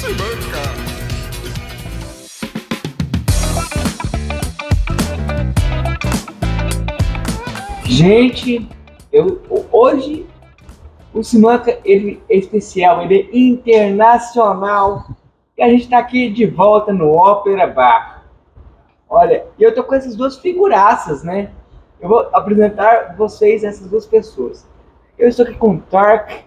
Se Manca. Gente, hoje o Se Manca, ele é especial, ele é internacional. E a gente está aqui de volta no Ópera Bar. Olha, e eu tô com essas duas figuraças, né? Eu vou apresentar vocês essas duas pessoas. Eu estou aqui com o Tarq,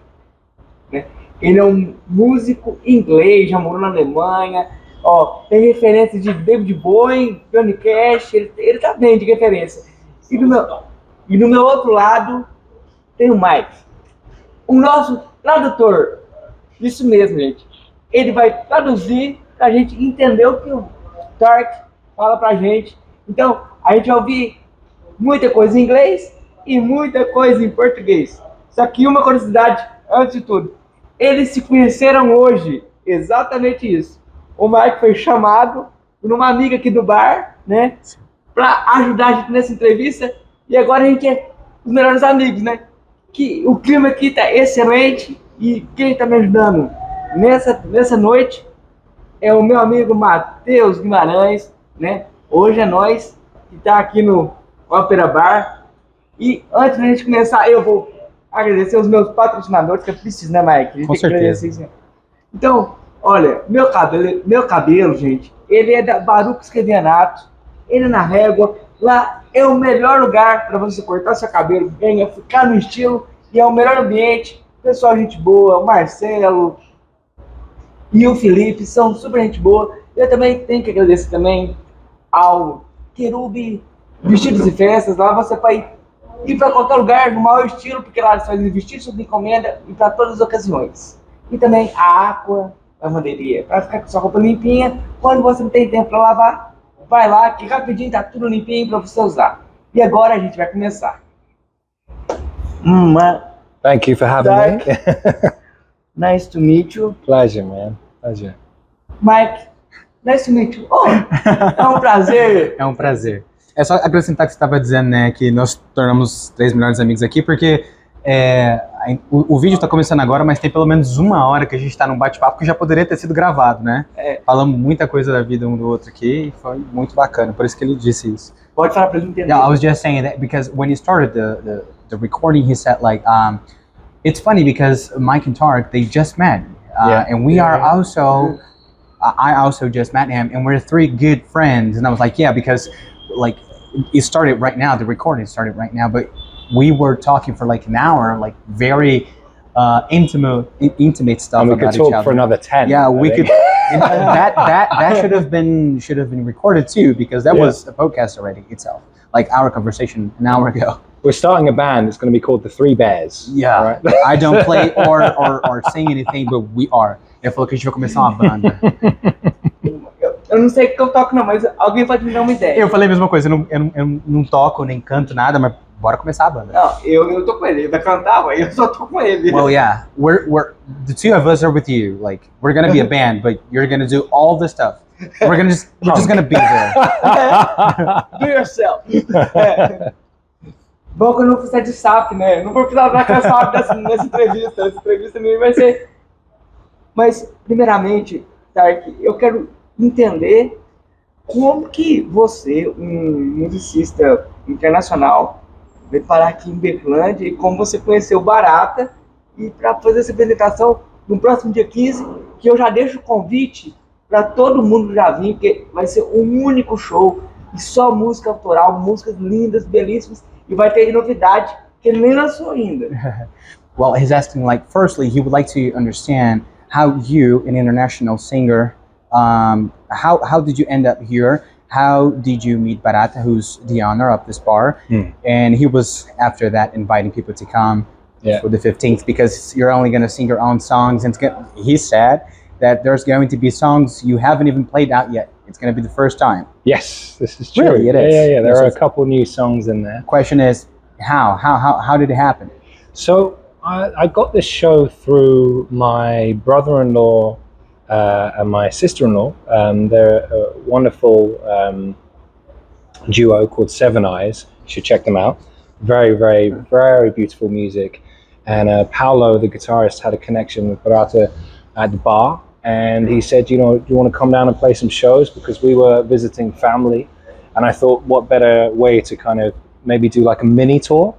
né? Ele é um músico inglês, já morou na Alemanha. Ó, tem referência de David Bowen, Johnny Cash, ele tá bem de referência. E do meu outro lado tem o Mike, o nosso tradutor. Isso mesmo, gente. Ele vai traduzir pra gente entender o que o Tarq fala pra gente. Então, a gente vai ouvir muita coisa em inglês e muita coisa em português. Só que uma curiosidade, antes de tudo. Eles se conheceram hoje. Exatamente isso. O Mike foi chamado por uma amiga aqui do bar, né? Pra ajudar a gente nessa entrevista. E agora a gente é os melhores amigos, né? Que o clima aqui tá excelente. E quem tá me ajudando nessa noite é o meu amigo Matheus Guimarães, né? Hoje é nós que tá aqui no Ópera Bar. E antes da gente começar, eu vou agradecer os meus patrocinadores, que é preciso, né, Mike? Com certeza. Então, olha, meu cabelo, gente, ele é da Barucos Revienato, ele é na Régua. Lá é o melhor lugar para você cortar seu cabelo, venha ficar no estilo, e é o melhor ambiente. Pessoal, gente boa, o Marcelo e o Felipe são super gente boa. Eu também tenho que agradecer também ao Querube Vestidos e Festas. Lá você pode ir para qualquer lugar no maior estilo, porque lá eles fazem vestidos sob encomenda e para todas as ocasiões. E também a Aqua Lavanderia, para ficar com sua roupa limpinha. Quando você não tem tempo para lavar, vai lá que rapidinho tá tudo limpinho para você usar. E agora a gente vai começar. Thank you for having me. Nice to meet you. Pleasure, man. Pleasure. Mike, nice to meet you. Oh, é um prazer. É um prazer. É só acrescentar que você estava dizendo, né, que nós tornamos 3 melhores amigos aqui, porque o vídeo está começando agora, mas tem pelo menos 1 hora que a gente está num bate-papo que já poderia ter sido gravado, né? Falamos muita coisa da vida um do outro aqui e foi muito bacana, por isso que ele disse isso. Pode falar pra gente entender. Yeah, I was just saying that because when he started the recording, he said like, it's funny because Mike and Tarq, they just met, and we are also, I also just met him, and we're 3 good friends, and I was like, yeah, because like it started right now, the recording started right now, but we were talking for like an hour, like very intimate stuff and we about could talk each other. for another 10. Yeah, we could. And that should have been recorded too, because that was a podcast already itself. Like our conversation an hour ago. We're starting a band. It's going to be called the Three Bears. Yeah, right? I don't play or sing anything, but we are. Ele falou que a gente vai começar uma banda. Eu não sei o que eu toco não, mas alguém pode me dar uma ideia. Eu falei a mesma coisa, eu não toco nem canto nada, mas bora começar a banda. Não, eu tô com ele, ele vai cantar, mas eu só tô com ele. Well, yeah, we're the 2 of us are with you. Like we're gonna be a band, but you're gonna do all the stuff. We're just gonna be there. Do yourself. Bom que eu não precisar de SAP, né? Não vou precisar da SAP nessa entrevista. Essa entrevista nem vai ser. Mas, primeiramente, Tarq, eu quero entender como que você, um musicista internacional, veio parar aqui em Berlândia e como você conheceu o Barata e para fazer essa apresentação no próximo dia 15, que eu já deixo o convite para todo mundo já vir, porque vai ser um único show e só música autoral, músicas lindas, belíssimas, e vai ter novidade que ele nem lançou ainda. Well, he's asking, like, firstly, he would like to understand how you, an international singer, how did you end up here? How did you meet Barata, who's the owner of this bar? And he was, after that, inviting people to come for the 15th, because you're only going to sing your own songs. And he said that there's going to be songs you haven't even played out yet. It's going to be the first time. Yes, this is true. Really, it is. Yeah. There are a couple new songs in there. Question is, how did it happen? So I got this show through my brother-in-law and my sister-in-law. They're a wonderful duo called Seven Eyes. You should check them out. Very, very, very beautiful music. And Paolo, the guitarist, had a connection with Barata at the bar, and he said, you know, do you want to come down and play some shows? Because we were visiting family, and I thought, what better way to kind of maybe do like a mini tour?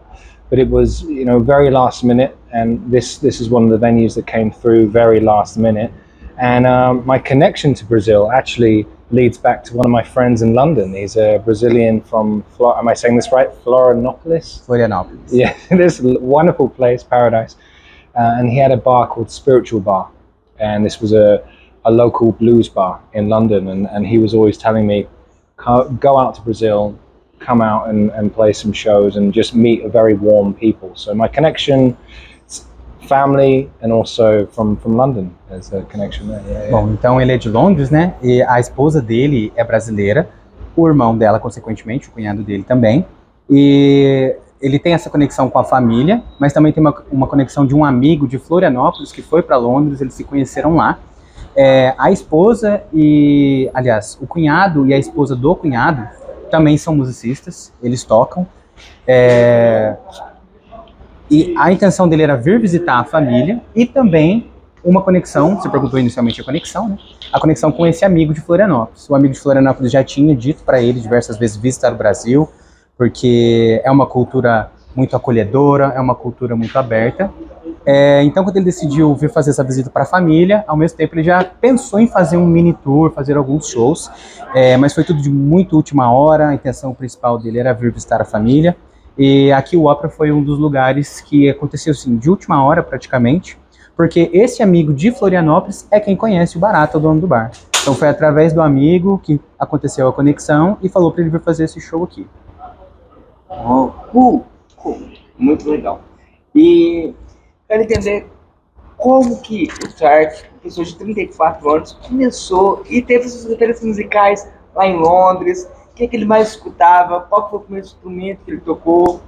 But it was, you know, very last minute, and this is one of the venues that came through very last minute. And my connection to Brazil actually leads back to one of my friends in London. He's a Brazilian from, am I saying this right? Florianopolis? Florianópolis. Yeah, this wonderful place, paradise. And he had a bar called Spiritual Bar. And this was a local blues bar in London. And he was always telling me, go out to Brazil, come out and play some shows and just meet a very warm people. So my connection, family, and also from London, there's a connection there. Yeah, Bom, então ele é de Londres, né? E a esposa dele é brasileira, o irmão dela, consequentemente, o cunhado dele também. E ele tem essa conexão com a família, mas também tem uma conexão de um amigo de Florianópolis que foi para Londres, eles se conheceram lá. A esposa e, aliás, o cunhado e a esposa do cunhado também são musicistas, eles tocam. E a intenção dele era vir visitar a família e também uma conexão, você perguntou inicialmente a conexão, né? A conexão com esse amigo de Florianópolis. O amigo de Florianópolis já tinha dito para ele diversas vezes visitar o Brasil, porque é uma cultura muito acolhedora, é uma cultura muito aberta. Então, quando ele decidiu vir fazer essa visita para a família, ao mesmo tempo ele já pensou em fazer um mini tour, fazer alguns shows, mas foi tudo de muito última hora. A intenção principal dele era vir visitar a família. E aqui o Ópera foi um dos lugares que aconteceu assim, de última hora praticamente, porque esse amigo de Florianópolis é quem conhece o Barata, o dono do bar. Então foi através do amigo que aconteceu a conexão e falou para ele vir fazer esse show aqui. Oh, cool. Muito legal. E quero entender como que o Tarq, pessoa de 34 anos, começou e teve suas referências musicais lá em Londres. O que ele mais escutava? Qual foi o primeiro instrumento que ele tocou?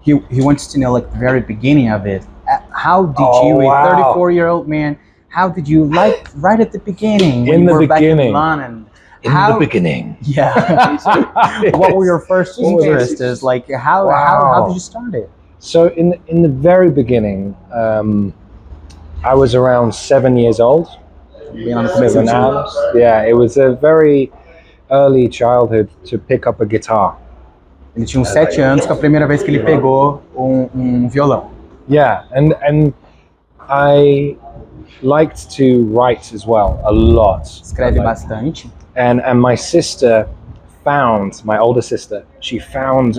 He wants to know like the very beginning of it. How did you, a 34-year-old man, how did you like right at the beginning when you were back in London? In the beginning. Yeah. What were your first interests? Like how did you start it? So in the very beginning, I was around 7 years old. Yeah, it was a very early childhood to pick up a guitar. Ele tinha uns 7 anos, que a primeira vez que ele pegou um violão. Yeah, and I liked to write as well, a lot. Escreve bastante. And my sister found, my older sister, she found,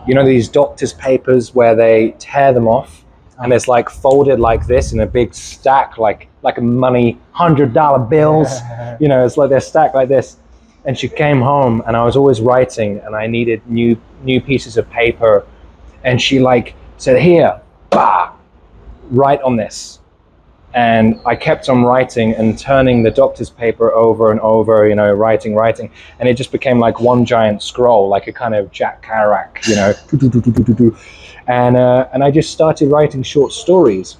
you know, these doctor's papers where they tear them off, and it's like folded like this in a big stack, like a money $100 bills. You know, it's like they're stacked like this. And she came home, and I was always writing, and I needed new pieces of paper, and she like said, "Here, bah, write on this." And I kept on writing and turning the doctor's paper over and over, you know, writing, and it just became like one giant scroll, like a kind of Jack Kerouac, you know. And I just started writing short stories,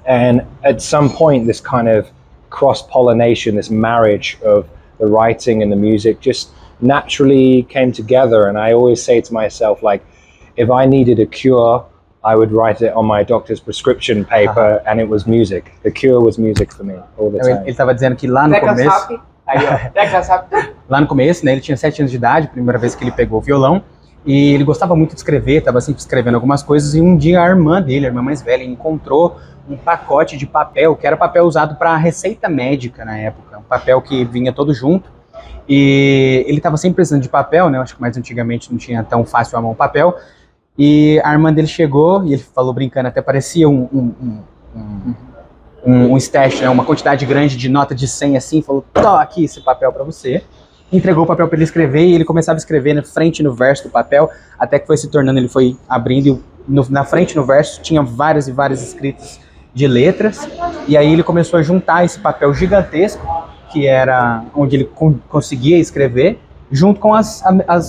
and at some point, this kind of cross-pollination, this marriage of the writing and the music just naturally came together. And I always say to myself, like, if I needed a cure, I would write it on my doctor's prescription paper, and it was music. The cure was music for me all the time. Ele estava dizendo que lá no começo, lá no começo, né, ele tinha 7 anos de idade, primeira vez que ele pegou o violão, e ele gostava muito de escrever, estava sempre escrevendo algumas coisas, e um dia a irmã dele, a irmã mais velha, encontrou um pacote de papel, que era papel usado para receita médica na época, um papel que vinha todo junto, e ele estava sempre precisando de papel, né, eu acho que mais antigamente não tinha tão fácil a mão papel, e a irmã dele chegou, e ele falou brincando, até parecia um stash, né, uma quantidade grande de nota de 100 assim, falou, tô aqui esse papel para você, entregou o papel para ele escrever, e ele começava a escrever na frente no verso do papel, até que foi se tornando, ele foi abrindo, e na frente no verso tinha várias e várias escritas de letras, e aí ele começou a juntar esse papel gigantesco, que era onde ele conseguia escrever, junto com as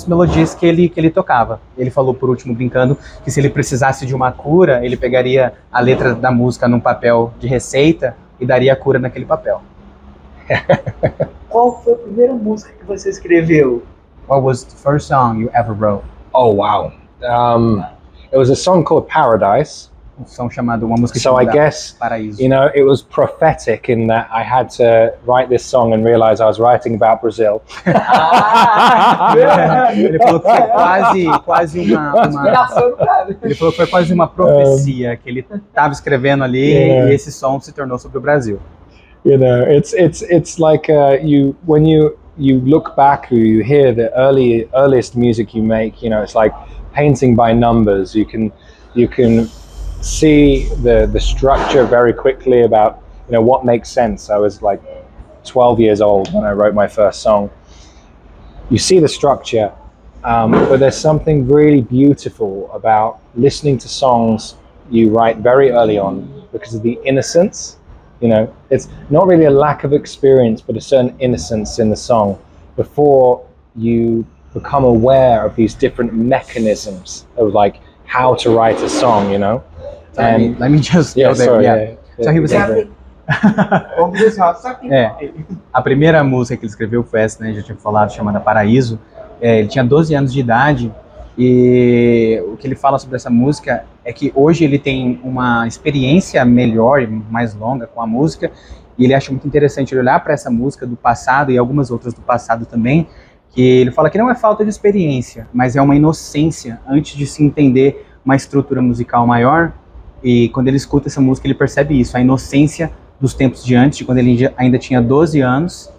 melodias que ele tocava. Ele falou, por último, brincando, que se ele precisasse de uma cura, ele pegaria a letra da música num papel de receita e daria a cura naquele papel. Qual foi a primeira música que você escreveu? What was the first song you ever wrote? Oh, wow. It was a song called Paradise. som chamado, uma música So I chamada guess, Paraíso. you know, it was prophetic in that I had to write this song and realize I was writing about Brazil. Ele falou que foi quase Inspiração do cara. ele falou que foi quase uma profecia, que ele estava escrevendo ali Yeah. e esse som se tornou sobre o Brasil. You know, it's like when you look back, you hear the earliest music you make. You know, it's like painting by numbers. You can see the structure very quickly about, you know, what makes sense. I was like 12 years old when I wrote my first song. You see the structure, but there's something really beautiful about listening to songs you write very early on because of the innocence. You know, it's not really a lack of experience, but a certain innocence in the song before you become aware of these different mechanisms of like how to write a song, you know. And let me just Yeah, go there. sorry. Yeah. So he was saying, a primeira música que ele escreveu foi essa, né, já tinha falado, chamada Paraíso. Ele tinha 12 anos de idade e o que ele fala sobre essa música é que hoje ele tem uma experiência melhor e mais longa com a música e ele acha muito interessante olhar para essa música do passado e algumas outras do passado também, que ele fala que não é falta de experiência, mas é uma inocência antes de se entender uma estrutura musical maior. E quando ele escuta essa música ele percebe isso, a inocência dos tempos de antes, de quando ele ainda tinha 12 anos,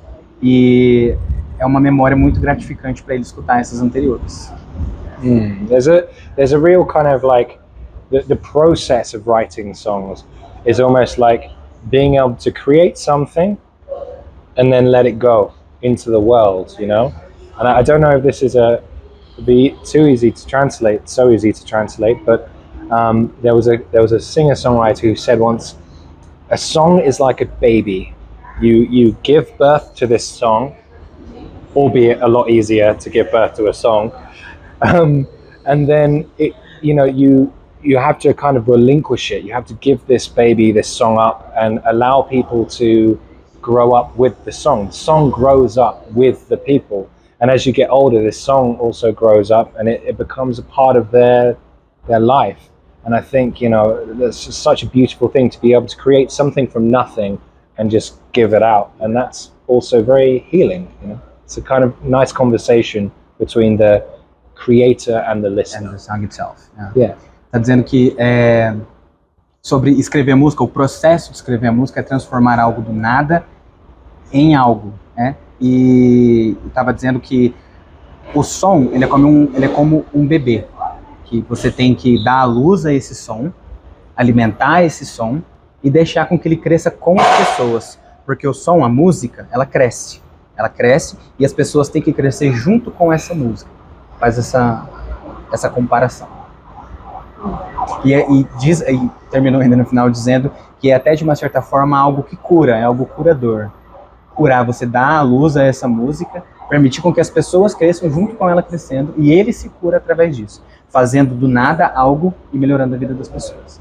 e é uma memória muito gratificante para ele escutar essas anteriores. There's a real kind of like the process of writing songs is almost like being able to create something and then let it go into the world, you know. And I don't know if this is be too easy to translate, so easy to translate, but there was a singer-songwriter who said once, a song is like a baby. You give birth to this song, albeit a lot easier to give birth to a song, and then you have to kind of relinquish it. You have to give this baby, this song up, and allow people to grow up with the song. The song grows up with the people, and as you get older, this song also grows up, and it becomes a part of their life. And I think, you know, that's just such a beautiful thing to be able to create something from nothing and just give it out. And that's also very healing, you know. It's a kind of nice conversation between the creator and the listener. And the song itself. Yeah. Tá dizendo que sobre escrever música, o processo de escrever a música é transformar algo do nada em algo, né? E estava dizendo que o som, ele é como um bebê, que você tem que dar à luz a esse som, alimentar esse som e deixar com que ele cresça com as pessoas, porque o som, a música, ela cresce e as pessoas têm que crescer junto com essa música. Faz essa comparação. E terminou ainda no final dizendo que é até de uma certa forma algo que cura, é algo curador. Curar, você dá à luz a essa música, permitir com que as pessoas cresçam junto com ela crescendo e ele se cura através disso, fazendo do nada algo e melhorando a vida das pessoas.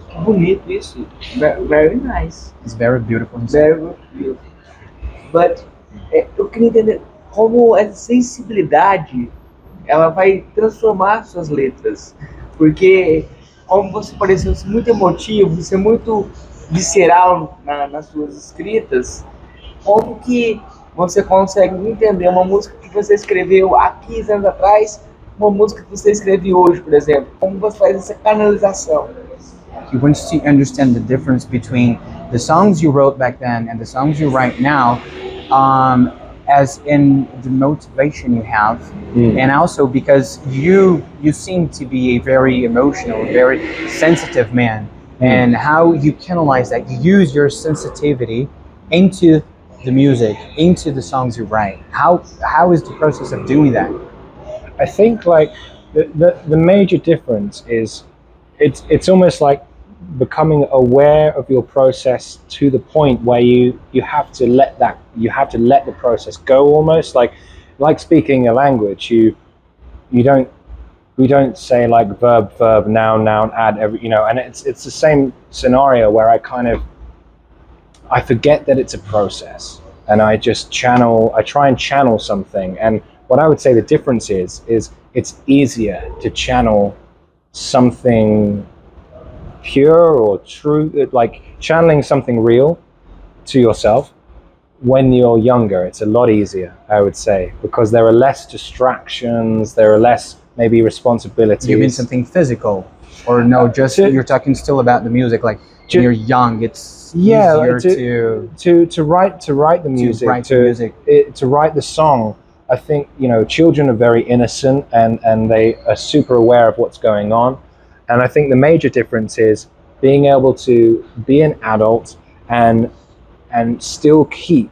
Que bonito isso. Very nice. It's very beautiful. Very beautiful. But eu queria entender como essa sensibilidade ela vai transformar suas letras. Porque como você pareceu ser muito emotivo, ser muito visceral nas suas escritas, como que você consegue entender uma música que você escreveu há 15 anos atrás, uma música que você escreve hoje, por exemplo? Como você faz essa canalização? He wants to understand the difference between the songs you wrote back then and the songs you write now, as in the motivation you have, and also because you seem to be a very emotional, very sensitive man, and how you canalize that, you use your sensitivity into the music, into the songs you write. How is the process of doing that? I think like the major difference is it's almost like becoming aware of your process to the point where you have to let the process go, almost like speaking a language. We don't say like verb, noun, add every, you know, and it's the same scenario where I forget that it's a process and I try and channel something. And what I would say the difference is it's easier to channel something pure or true, like channeling something real to yourself. When you're younger, it's a lot easier, I would say, because there are less distractions, there are less maybe responsibilities. You mean something physical, or no? Just you're talking still about the music. Like when you're young, it's easier to write the music, to write the song. I think, you know, children are very innocent and they are super aware of what's going on. And I think the major difference is being able to be an adult and still keep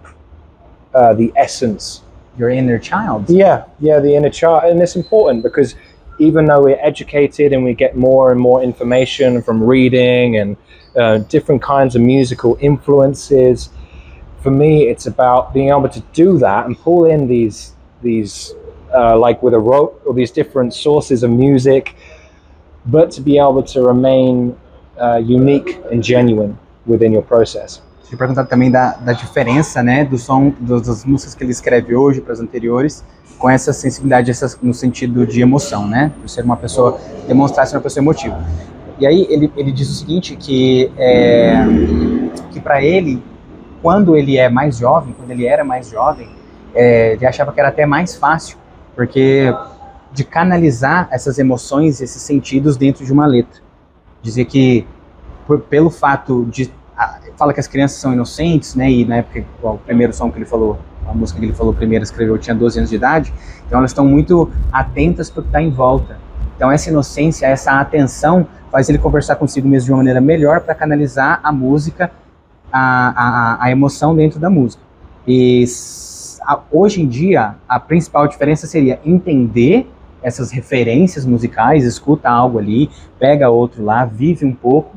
the essence. Your inner child. Yeah, the inner child. And it's important because even though we're educated and we get more and more information from reading and different kinds of musical influences, for me it's about being able to do that and pull in these like with a rope, or these different sources of music, but to be able to remain unique and genuine within your process. Te perguntar também da diferença, né, do som das músicas que ele escreve hoje para as anteriores, com essa sensibilidade, no sentido de emoção, né, por ser uma pessoa, demonstrar ser uma pessoa emotiva. E aí ele diz o seguinte, que para ele, quando ele era mais jovem, ele achava que era até mais fácil, porque de canalizar essas emoções, esses sentidos dentro de uma letra. Dizer que pelo fato de fala que as crianças são inocentes, né? E na época, o primeiro som que ele falou, a música que ele falou primeiro, escreveu, tinha 12 anos de idade, então elas estão muito atentas para o que está em volta. Então essa inocência, essa atenção, faz ele conversar consigo mesmo de uma maneira melhor para canalizar a música, a emoção dentro da música. E hoje em dia, a principal diferença seria entender essas referências musicais, escuta algo ali, pega outro lá, vive um pouco,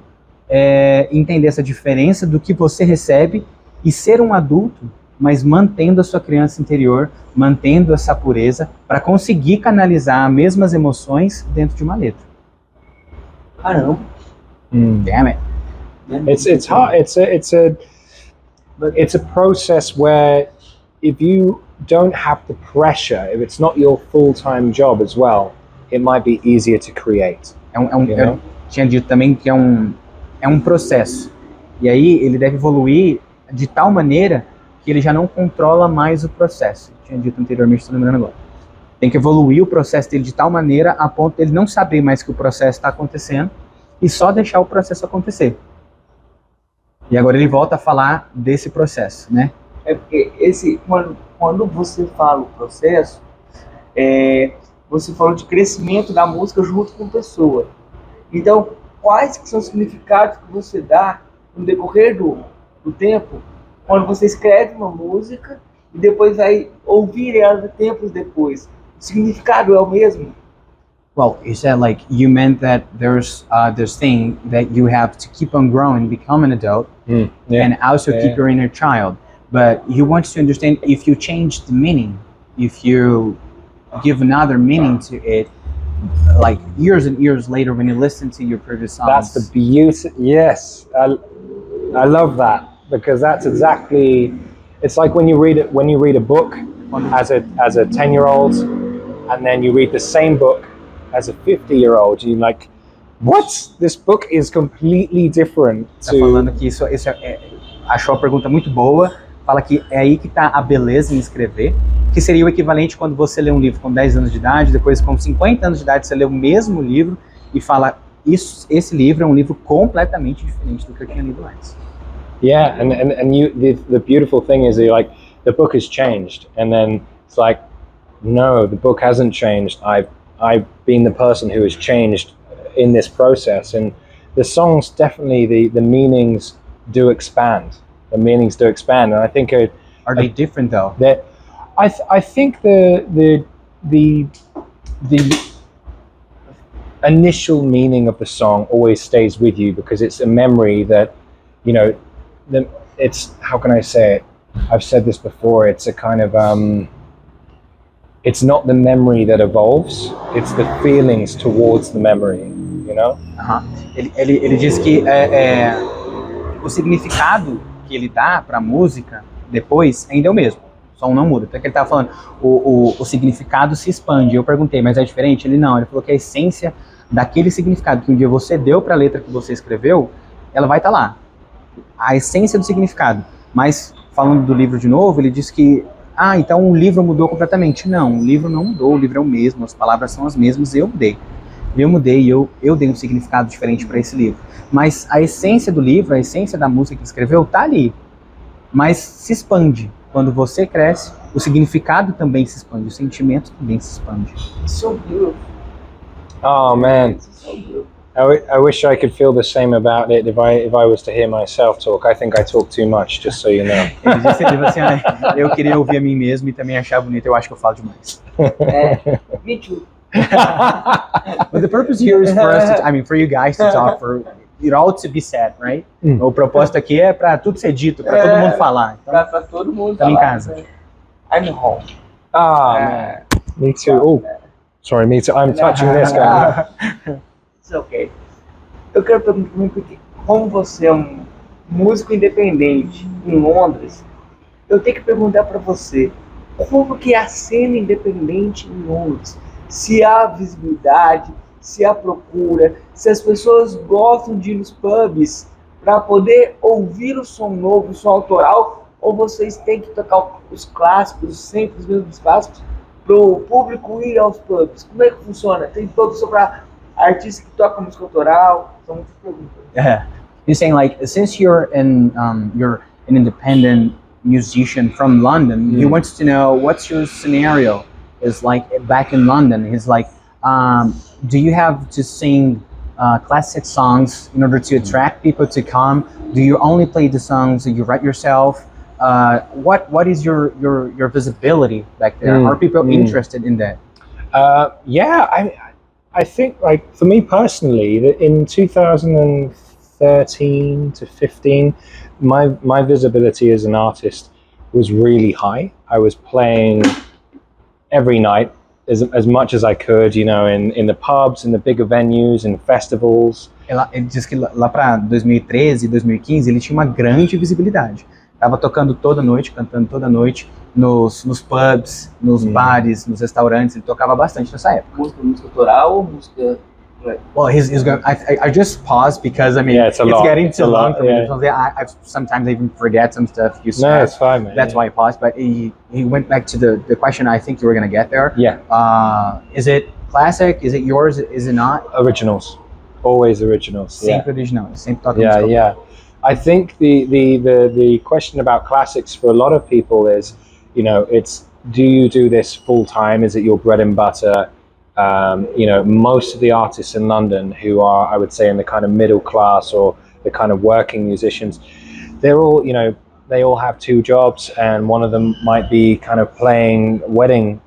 entender essa diferença do que você recebe e ser um adulto, mas mantendo a sua criança interior, mantendo essa pureza para conseguir canalizar as mesmas emoções dentro de uma letra. Caramba. Damn it. It's hard. It's a process where if you don't have the pressure, if it's not your full-time job as well, it might be easier to create. Eu tinha dito também que é um processo. E aí ele deve evoluir de tal maneira que ele já não controla mais o processo. Eu tinha dito anteriormente, estou lembrando agora. Tem que evoluir o processo dele de tal maneira a ponto de ele não saber mais que o processo está acontecendo e só deixar o processo acontecer. E agora ele volta a falar desse processo, né? É porque quando você fala o processo, você falou de crescimento da música junto com a pessoa. Então, quais que são os significados que você dá no decorrer do tempo, quando você escreve uma música e depois vai ouvir ela tempos depois? O significado é o mesmo? Well, you said like you meant that there's this thing that you have to keep on growing, become an adult, and also keep your inner child. But you want to understand if you change the meaning, if you give another meaning to it, like years and years later when you listen to your previous songs. That's the beauty. Yes, I love that, because that's exactly. It's like when you read a book as a 10-year-old, and then you read the same book as a 50-year-old. You're like, what? This book is completely different. Tá falando que isso achou a pergunta muito boa. Fala que é aí que está a beleza em escrever, que seria o equivalente quando você lê um livro com 10 anos de idade, depois com 50 anos de idade você lê o mesmo livro e fala, esse livro é um livro completamente diferente do que eu tinha lido antes. Yeah, and the beautiful thing is you're like, the book has changed, and then it's like, no, the book hasn't changed. I've been the person who has changed in this process, and the songs definitely, the meanings do expand. The meanings do expand, and I think are they different though? That I think the initial meaning of the song always stays with you, because it's a memory that, you know, it's, how can I say it? I've said this before. It's a kind of it's not the memory that evolves, it's the feelings towards the memory, you know? Ele diz que o significado que ele dá para a música depois ainda é o mesmo, o som não muda. Então, que ele estava falando, o significado se expande. Eu perguntei, mas é diferente? Ele não, ele falou que a essência, daquele significado que um dia você deu para a letra que você escreveu, ela vai estar lá. A essência do significado. Mas, falando do livro de novo, ele diz que, então o livro mudou completamente. Não, o livro não mudou, o livro é o mesmo, as palavras são as mesmas, eu mudei. Eu mudei, eu dei um significado diferente para esse livro. Mas a essência do livro, a essência da música que escreveu, tá ali. Mas se expande. Quando você cresce, o significado também se expande, o sentimento também se expande. So beautiful. Oh man, So beautiful. I wish I could feel the same about it if I was to hear myself talk. I think I talk too much, just so you know. Ele disse assim, eu queria ouvir a mim mesmo e também achar bonito, eu acho que eu falo demais. Me too. But the purpose here is for us to, for you guys to talk, for it all to be said, right? O propósito aqui é para tudo ser dito, para todo mundo falar. Então, Pra todo mundo estamos em falar, casa. né? I'm home. Man. Me too. Oh, sorry, me too. I'm touching this guy. It's okay. Eu quero perguntar também porque, como você é um músico independente em Londres, eu tenho que perguntar para você, como que é a cena independente em Londres? Se há visibilidade, se há procura, se as pessoas gostam de ir nos pubs para poder ouvir o som novo, o som autoral, ou vocês têm que tocar os clássicos, sempre os mesmos clássicos, para o público ir aos pubs? Como é que funciona? Tem pubs só para artistas que tocam música autoral? São muitas perguntas. Yeah. You're saying like, since you're an independent musician from London, he wants to know what's your scenario is like back in London. He's like, do you have to sing classic songs in order to attract people to come? Do you only play the songs that you write yourself? What is your visibility back there? Are people interested in that? I think, like, for me personally, that in 2013 to 15, my visibility as an artist was really high. I was playing every night as much as I could, you know, in the pubs, in the bigger venues, in festivals. Ele diz que lá para 2013, 2015, ele tinha uma grande visibilidade. Tava tocando toda noite, cantando toda noite, nos pubs, nos bares, nos restaurantes. Ele tocava bastante nessa época. Música autoral ou música... Well, he's going. I just paused because it's getting too long for me. I sometimes even forget some stuff you said. No, it's fine, man. That's why I paused. But he went back to the question. I think you were gonna get there. Yeah. Is it classic? Is it yours? Is it not? Originals, always originals. Sempre original. Sempre toca Yeah, música. yeah. I think the question about classics for a lot of people is, you know, it's, do you do this full time? Is it your bread and butter? You know, most of the artists in London who are, I would say, in the kind of middle class or the kind of working musicians, they're all, you know, they all have two jobs, and one of them might be kind of playing wedding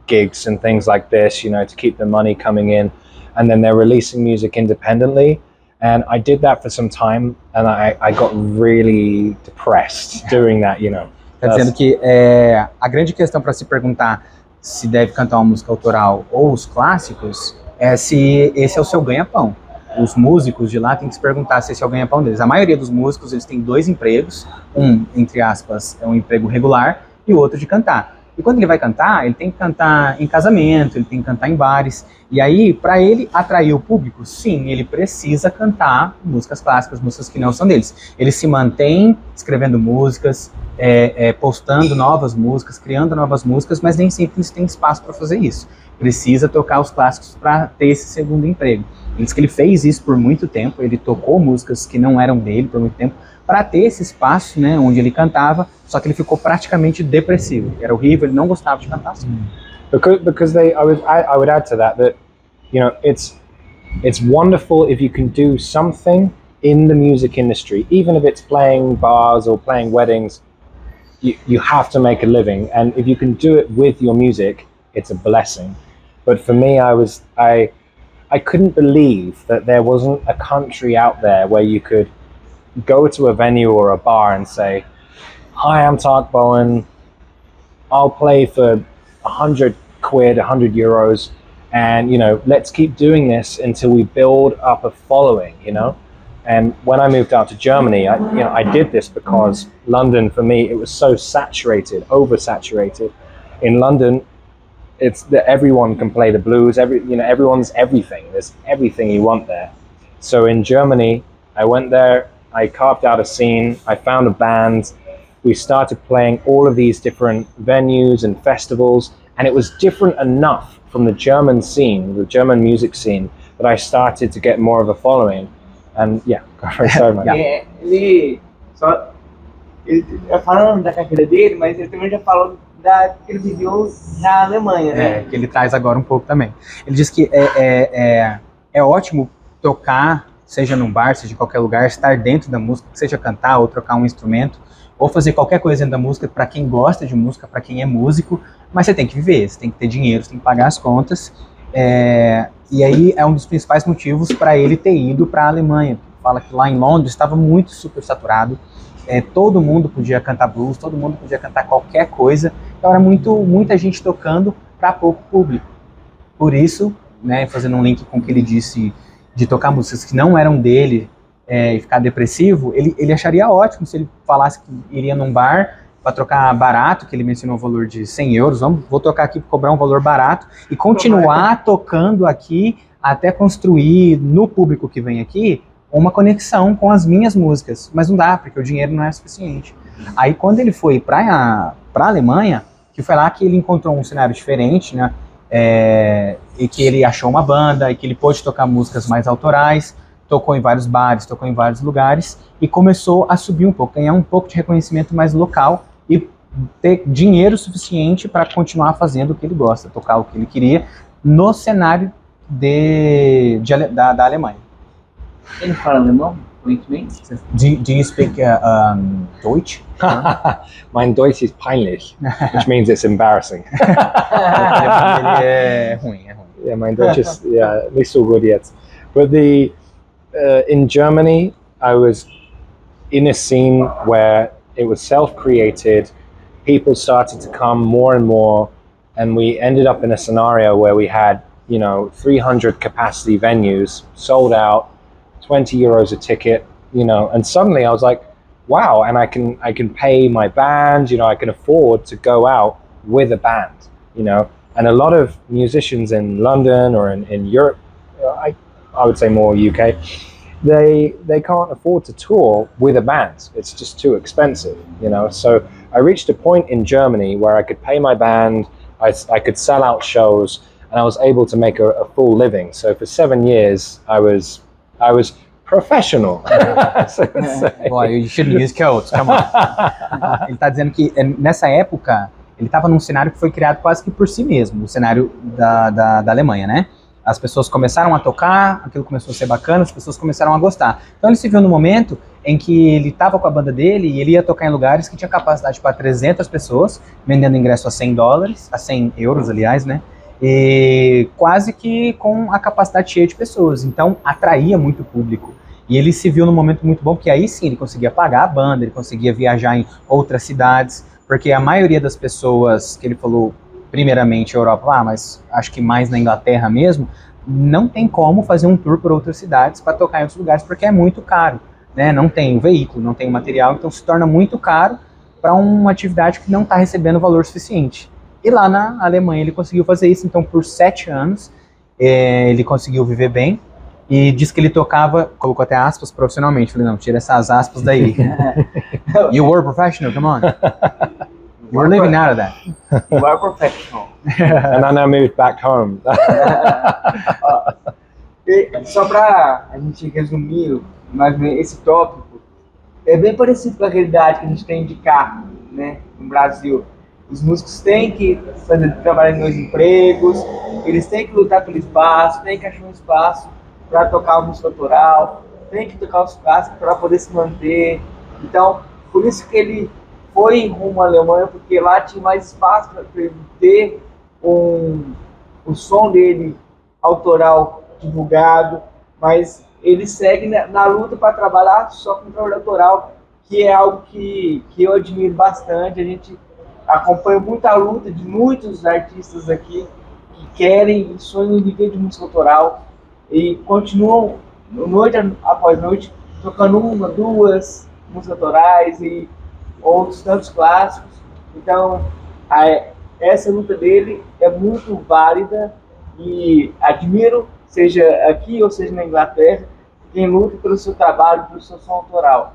gigs and things like this, you know, to keep the money coming in, and then they're releasing music independently. And I did that for some time, and I got really depressed doing that, you know. Tá dizendo que a grande questão para se perguntar se deve cantar uma música autoral ou os clássicos é se esse é o seu ganha-pão. Os músicos de lá têm que se perguntar se esse é o ganha-pão deles. A maioria dos músicos, eles têm dois empregos, um, entre aspas, é um emprego regular e o outro de cantar. E quando ele vai cantar, ele tem que cantar em casamento, ele tem que cantar em bares. E aí, para ele atrair o público, sim, ele precisa cantar músicas clássicas, músicas que não são deles. Ele se mantém escrevendo músicas, postando novas músicas, criando novas músicas, mas nem sempre eles têm espaço para fazer isso. Precisa tocar os clássicos para ter esse segundo emprego. Ele diz que ele fez isso por muito tempo, ele tocou músicas que não eram dele por muito tempo, para ter esse espaço, né, onde ele cantava, só que ele ficou praticamente depressivo. Era horrível, ele não gostava de cantar assim. Because I would add to that, you know, it's wonderful if you can do something in the music industry, even if it's playing bars or playing weddings. You have to make a living, and if you can do it with your music, it's a blessing. But for me, I couldn't believe that there wasn't a country out there where you could go to a venue or a bar and say, "Hi, I'm Tarq Bowen. I'll play for 100 quid, 100 euros, and, you know, let's keep doing this until we build up a following, you know." And when I moved out to Germany, I did this because London, for me, it was so saturated, oversaturated. In London, it's that everyone can play the blues. Everyone's everything. There's everything you want there. So in Germany, I went there. I carved out a scene. I found a band. We started playing all of these different venues and festivals, and it was different enough from the German scene, the German music scene, that I started to get more of a following. And yeah, sorry, man. Ele falando da carreira dele, mas ele também já falou que ele viveu na Alemanha, né? Que ele traz agora um pouco também. Ele diz que é ótimo tocar, seja num bar, seja em qualquer lugar, estar dentro da música, seja cantar ou trocar um instrumento, ou fazer qualquer coisa dentro da música, para quem gosta de música, para quem é músico, mas você tem que viver, você tem que ter dinheiro, você tem que pagar as contas. E aí é um dos principais motivos para ele ter ido para a Alemanha. Fala que lá em Londres estava muito super saturado, todo mundo podia cantar blues, todo mundo podia cantar qualquer coisa, então era muita gente tocando para pouco público. Por isso, né, fazendo um link com o que ele disse de tocar músicas que não eram dele e ficar depressivo, ele acharia ótimo se ele falasse que iria num bar para trocar barato, que ele mencionou o valor de 100 euros, vou tocar aqui para cobrar um valor barato e continuar tocando aqui até construir no público que vem aqui uma conexão com as minhas músicas, mas não dá, porque o dinheiro não é suficiente. Aí quando ele foi para a Alemanha, que foi lá que ele encontrou um cenário diferente, né, e que ele achou uma banda, e que ele pôde tocar músicas mais autorais, tocou em vários bares, tocou em vários lugares, e começou a subir um pouco, ganhar um pouco de reconhecimento mais local, e ter dinheiro suficiente para continuar fazendo o que ele gosta, tocar o que ele queria, no cenário da Alemanha. Ele fala alemão, fluentemente? Do you speak Deutsch? Mein Deutsch is peinlich, which means it's embarrassing. Ele é ruim. Yeah, mein Deutsch is nicht so good yet. But in Germany, I was in a scene where it was self-created. People started to come more and more, and we ended up in a scenario where we had 300 capacity venues sold out, 20 euros a ticket, and suddenly I was like, wow, and I can pay my band, I can afford to go out with a band, and a lot of musicians in London or in Europe, I would say more UK, they can't afford to tour with a band. It's just too expensive, so I reached a point in Germany where I could pay my band, I could sell out shows, and I was able to make a full living. So for 7 years, I was professional. Boy, you shouldn't use codes, come on. Ele está dizendo que nessa época ele estava num cenário que foi criado quase que por si mesmo, o cenário da Alemanha, né? As pessoas começaram a tocar, aquilo começou a ser bacana, as pessoas começaram a gostar. Então ele se viu no momento em que ele estava com a banda dele e ele ia tocar em lugares que tinha capacidade para 300 pessoas, vendendo ingresso a $100, a 100 euros, aliás, né? E quase que com a capacidade cheia de pessoas, então atraía muito público. E ele se viu num momento muito bom, porque aí sim ele conseguia pagar a banda, ele conseguia viajar em outras cidades, porque a maioria das pessoas que ele falou, primeiramente Europa, mas acho que mais na Inglaterra mesmo, não tem como fazer um tour por outras cidades para tocar em outros lugares, porque é muito caro, né? Não tem o veículo, não tem o material, então se torna muito caro para uma atividade que não está recebendo valor suficiente. E lá na Alemanha ele conseguiu fazer isso, então por 7 anos ele conseguiu viver bem, e diz que ele tocava, colocou até aspas, profissionalmente. Falei, não, tira essas aspas daí. You were professional, come on. We're living out of that. You are professional. And I now moved back home. Só para a gente resumir mais esse tópico, é bem parecido com a realidade que a gente tem de carro, né, no Brasil. Os músicos têm que trabalhar em 2 empregos, eles têm que lutar pelo espaço, têm que achar um espaço para tocar a música autoral, têm que tocar os clássicos para poder se manter. Então, por isso que ele foi rumo à Alemanha, porque lá tinha mais espaço para ele ter o som dele autoral divulgado, mas ele segue na luta para trabalhar só com o trabalho autoral, que é algo que eu admiro bastante. A gente acompanha muito a luta de muitos artistas aqui que querem e sonham em viver de música autoral e continuam noite após noite tocando 1, 2 músicas autorais e outros tantos clássicos. Então é essa luta dele é muito válida e admiro, seja aqui ou seja na Inglaterra, quem luta pelo seu trabalho, pelo seu som autoral.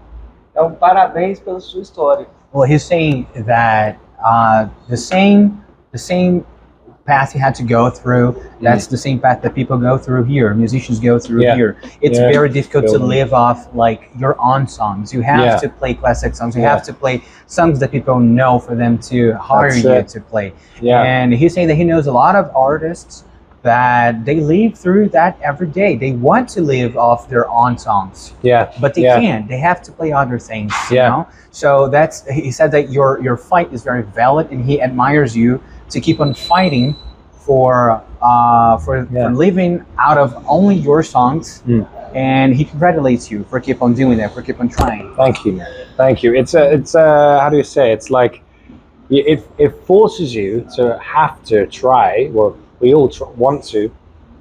Então, parabéns pela sua história. Well, he's saying that the same path he had to go through, that's the same path that people go through here, musicians go through here. It's very difficult to live off like your own songs. You have to play classic songs. You have to play songs that people know for them to hire you to play. And he's saying that he knows a lot of artists that they live through that every day. They want to live off their own songs. But they can't. They have to play other things. You know? So that's, he said that your fight is very valid, and he admires you to keep on fighting for living out of only your songs. And he congratulates you for keep on doing that, for keep on trying. Thank you, thank you. It's how do you say? It's like it forces you to have to try. Well, we all want to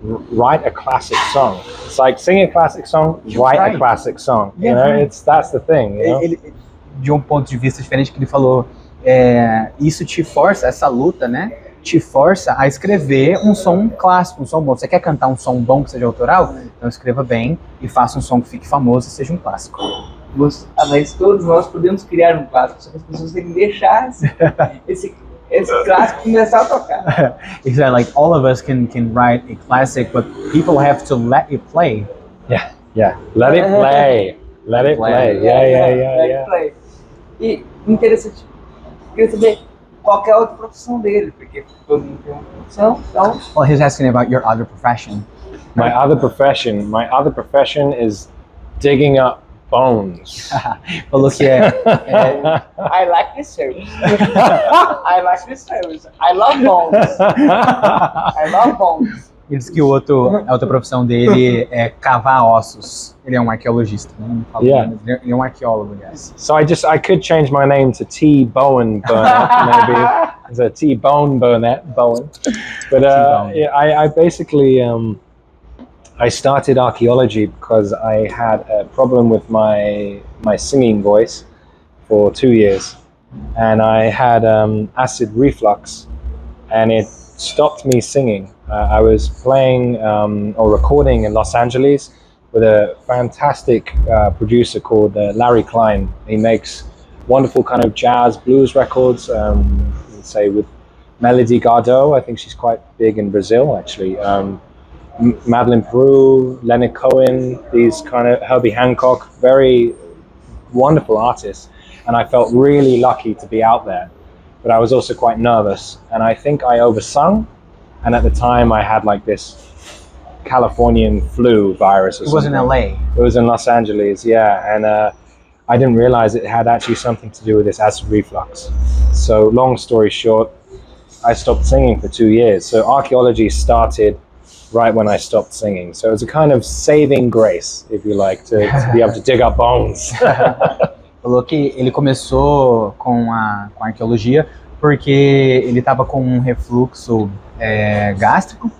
write a classic song. It's like sing a classic song, write a classic song. You know, that's the thing. You know? De ponto de vista diferente que ele falou, isso te força, essa luta, né? Te força a escrever um som clássico, um som bom. Você quer cantar um som bom que seja autoral? Então escreva bem e faça um som que fique famoso e seja um clássico. Mas todos nós podemos criar um clássico, só que as pessoas têm que deixar esse clássico começar a tocar. Exactly, like all of us can write a classic, but people have to let it play. Let it play. Let it play. Let it play. E interessante, queria saber qual é a outra profissão dele, porque todo mundo tem uma profissão, então... Well, he's asking about your other profession. My other profession is digging up bones. Falou que I like this service. I like this service. I love bones. I love bones. Ele disse que a outra profissão dele é cavar ossos. Ele é um arqueologista, né? Não falo, ele é um arqueólogo, aliás. So I could change my name to T. Bowen Burnett, maybe. It's a T. Bone Burnett, Bowen. But I basically I started archaeology because I had a problem with my singing voice for 2 years, and I had acid reflux, and it stopped me singing. I was playing or recording in Los Angeles with a fantastic producer called Larry Klein. He makes wonderful kind of jazz blues records, say with Melody Gardot. I think she's quite big in Brazil, actually. Madeline Peru, Leonard Cohen, these kind of Herbie Hancock, very wonderful artists. And I felt really lucky to be out there. But I was also quite nervous. And I think I oversung. And at the time I had like this Californian flu virus or something. It was in LA. It was in Los Angeles, yeah. And I didn't realize it had actually something to do with this acid reflux. So long story short, I stopped singing for 2 years. So archaeology started right when I stopped singing. So it was a kind of saving grace, if you like, to be able to dig up bones. Falou que ele começou com a arqueologia porque ele estava com um refluxo gástrico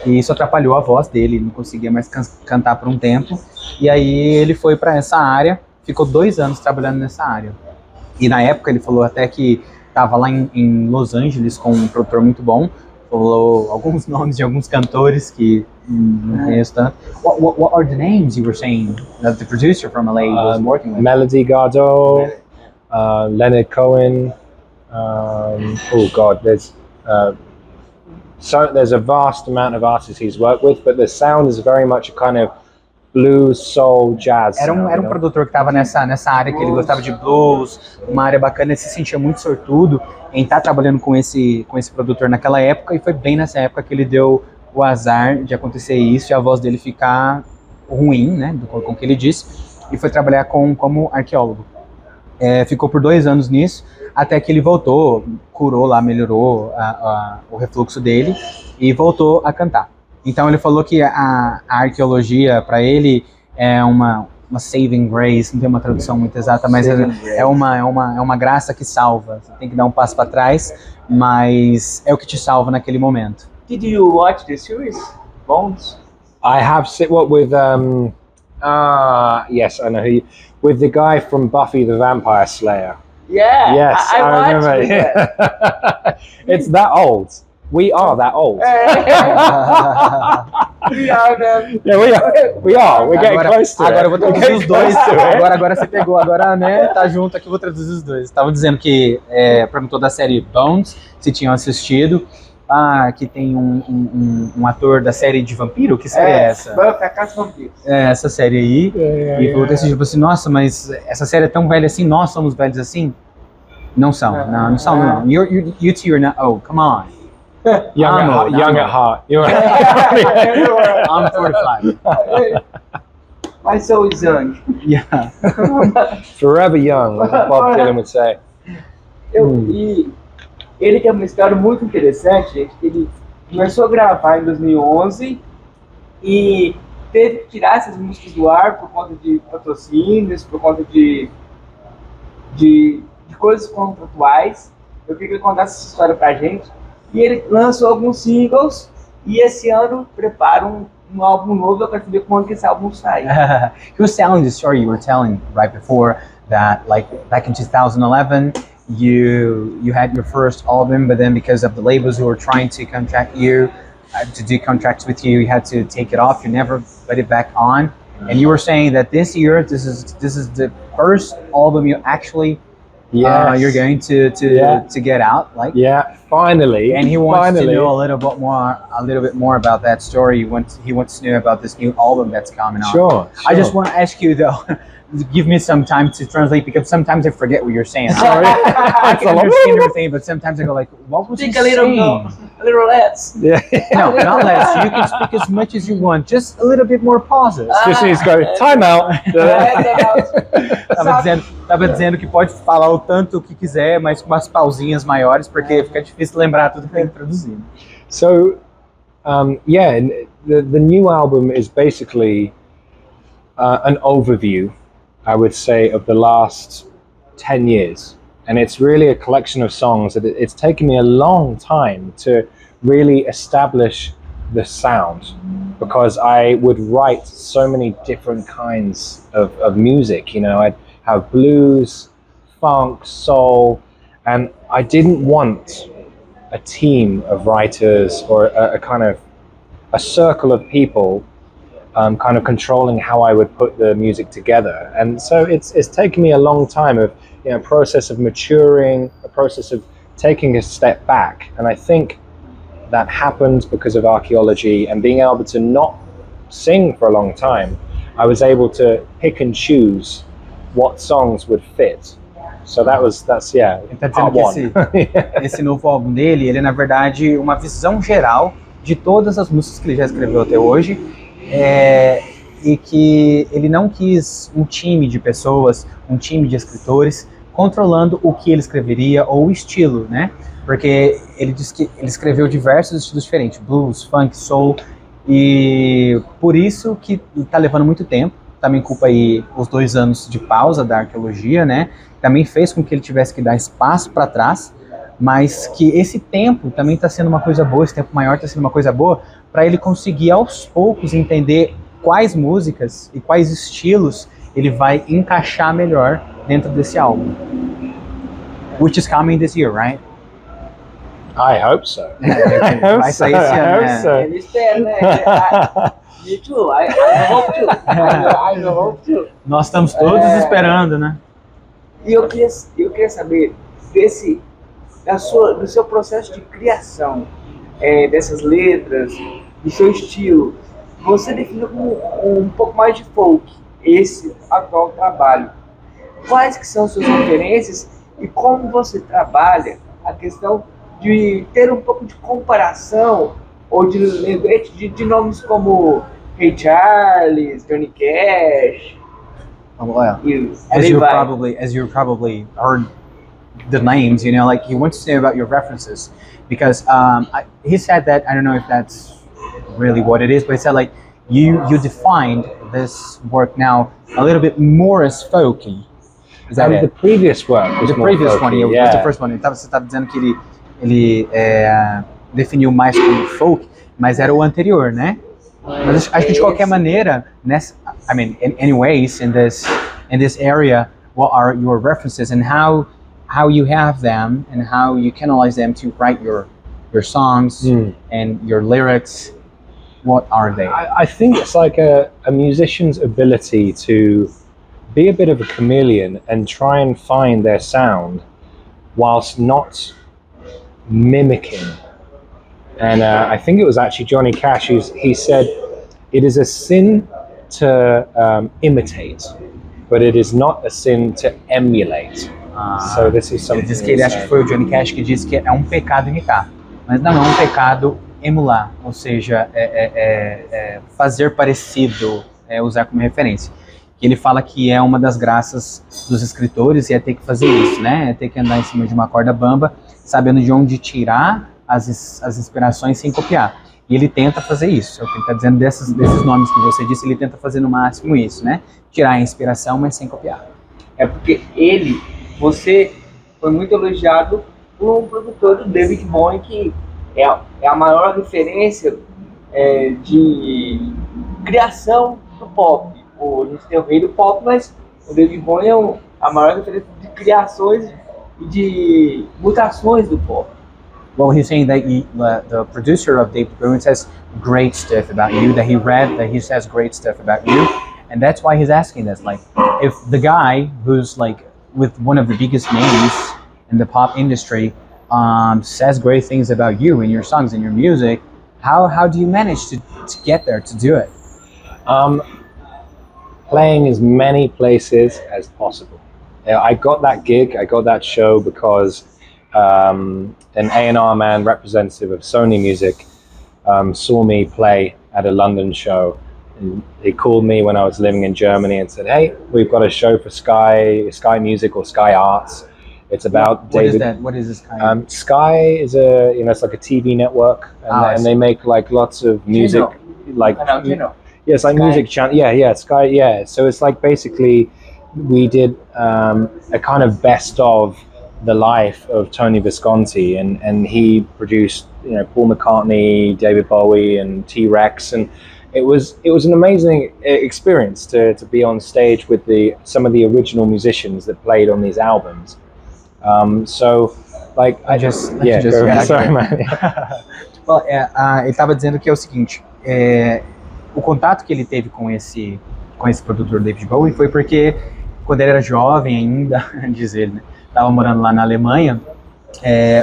e isso atrapalhou a voz dele, ele não conseguia mais cantar por um tempo. E aí ele foi para essa área, ficou 2 anos trabalhando nessa área. E na época ele falou até que estava lá em Los Angeles com um produtor muito bom, falou alguns nomes de alguns cantores que não conheço tanto. What are the names you were saying that the producer from LA was working with? Melody Gardot, Leonard Cohen. Oh God, there's a vast amount of artists he's worked with, but the sound is very much a kind of blues, soul, jazz. Era um produtor que estava nessa área, que ele gostava de blues, uma área bacana, ele se sentia muito sortudo em estar trabalhando com esse produtor naquela época, e foi bem nessa época que ele deu o azar de acontecer isso e a voz dele ficar ruim, né, com o que ele disse, e foi trabalhar como arqueólogo. Ficou por 2 anos nisso, até que ele voltou, curou lá, melhorou o refluxo dele e voltou a cantar. Então ele falou que a arqueologia para ele é uma saving grace, não tem uma tradução muito exata, mas é uma graça que salva. Você tem que dar um passo para trás, mas é o que te salva naquele momento. Did you watch the series Bones? I have with yes, I know who with the guy from Buffy the Vampire Slayer. Yeah. Yes, I I watched remember. that. It's that old. We are that old. We are, man. Yeah, we are. We are. We're getting close to agora it. eu vou traduzir os dois. Agora você pegou, agora, né? Tá junto aqui, eu vou traduzir os dois. Estavam dizendo que perguntou da série Bones, se tinham assistido. Ah, que tem um ator da série de vampiro, que série é essa? Buffy, a Caça dos Vampiros. É, essa série aí. E falou desse tipo assim, nossa, mas essa série é tão velha assim, nós somos velhos assim? Não são, não são, não. You two are not, oh, come on. Young at heart. I'm 45. My soul is young. Yeah. Forever young, as Bob Dylan would say. E ele tem uma história muito interessante, gente, que ele começou a gravar em 2011 e teve que tirar essas músicas do ar por conta de patrocínios, por conta de coisas contratuais. Eu queria que ele contasse essa história pra gente. E ele lançou alguns singles e esse ano prepara um álbum novo. Eu quero saber quando que esse álbum sai. He was telling the story you were telling right before that, like back in 2011, you had your first album, but then because of the labels who were trying to contract you, to do contracts with you, you had to take it off. You never put it back on. And you were saying that this year, this is the first album you actually you're going to get out, like finally. And he wants to know a little bit more about that story. He wants to know about this new album that's coming out. Sure. I just want to ask you though, give me some time to translate because sometimes I forget what you're saying. Sorry, I can understand everything, but sometimes I go like, what was he saying? A little less. Yeah. No, not less. You can speak as much as you want. Just a little bit more pauses. Just needs to go, time out. Tava dizendo que pode falar o tanto que quiser, mas com umas pausinhas maiores, porque fica difícil lembrar tudo que tem que traduzir. So, the new album is basically an overview, I would say, of the last 10 years. And it's really a collection of songs that it's taken me a long time to really establish the sound, because I would write so many different kinds of music. You know, I'd have blues, funk, soul, and I didn't want a team of writers or a kind of a circle of people kind of controlling how I would put the music together. And so it's taken me a long time of, you know, a process of maturing, a process of taking a step back. And I think that happened because of archaeology and being able to not sing for a long time. I was able to pick and choose what songs would fit. So that's Ele tá dizendo que esse novo álbum dele, ele é na verdade uma visão geral de todas as músicas que ele já escreveu até hoje, e que ele não quis um time de pessoas, um time de escritores controlando o que ele escreveria ou o estilo, né? Porque ele diz que ele escreveu diversos estilos diferentes, blues, funk, soul, e por isso que está levando muito tempo. Também culpa aí os 2 anos de pausa da arqueologia, né? Também fez com que ele tivesse que dar espaço para trás, mas que esse tempo também está sendo uma coisa boa, esse tempo maior está sendo uma coisa boa, para ele conseguir aos poucos entender quais músicas e quais estilos ele vai encaixar melhor dentro desse álbum. Which is coming this year, right? I hope so. Vai sair esse ano, né? Ele espera, né? Me too. I hope to. I hope to. Nós estamos todos esperando, né? E eu queria saber do seu processo de criação, dessas letras, do seu estilo. Você definiu como um pouco mais de folk, esse atual trabalho. Quais que são suas referências e como você trabalha a questão de ter um pouco de comparação ou de lembrete de nomes como Ray Charles, Johnny Cash? Well, as you probably heard the names, you know, like he wants to know about your references, because he said that, I don't know if that's really what it is, but he said like you defined this work now a little bit more as folky. Is that it? The previous work was The more previous folky, one, yeah, was the first one. Você estava dizendo que ele definiu mais como folk, mas era o anterior, né? Mas acho que de qualquer maneira, anyways, in this area, what are your references and how how you have them and how you canalize them to write your songs and your lyrics. What are they? I think it's like a musician's ability to be a bit of a chameleon and try and find their sound whilst not mimicking. And I think it was actually Johnny Cash he said, it is a sin to imitate, but it is not a sin to emulate. So this is something. Ele diz que ele acha que foi o Johnny Cash que disse que é um pecado imitar, mas não é um pecado emular, ou seja, fazer parecido, usar como referência. Ele fala que é uma das graças dos escritores e é ter que fazer isso, né? É ter que andar em cima de uma corda bamba, sabendo de onde tirar as inspirações sem copiar. E ele tenta fazer isso. É o que ele está dizendo desses nomes que você disse, ele tenta fazer no máximo isso, né? Tirar a inspiração, mas sem copiar. É porque você foi muito elogiado por um produtor do David Bowen, que é a maior referência de criação do pop. A gente tem o rei do pop, mas o David Bowen é a maior referência de criações e de mutações do pop. Well, he's saying that the producer of David Bowen says great stuff about you, that he read that he says great stuff about you, and that's why he's asking this. Like, if the guy who's like with one of the biggest names in the pop industry says great things about you and your songs and your music, how do you manage to get there, to do it? Playing as many places as possible. I got that gig, I got that show because an A&R man, representative of Sony Music, saw me play at a London show. And he called me when I was living in Germany and said, "Hey, we've got a show for Sky Music or Sky Arts. It's about What David." is that? What is this kind of? Sky is it's like a TV network, and they make like lots of music, like yes, like Sky. Music channel. Yeah, Sky. Yeah, so it's like basically we did a kind of best of the life of Tony Visconti, and he produced Paul McCartney, David Bowie, and T-Rex, and it was an amazing experience to be on stage with some of the original musicians that played on these albums. So like sorry man. Well, ele estava dizendo que é o seguinte, o contato que ele teve com esse produtor David Bowie foi porque quando ele era jovem ainda, diz ele, né, estava morando lá na Alemanha,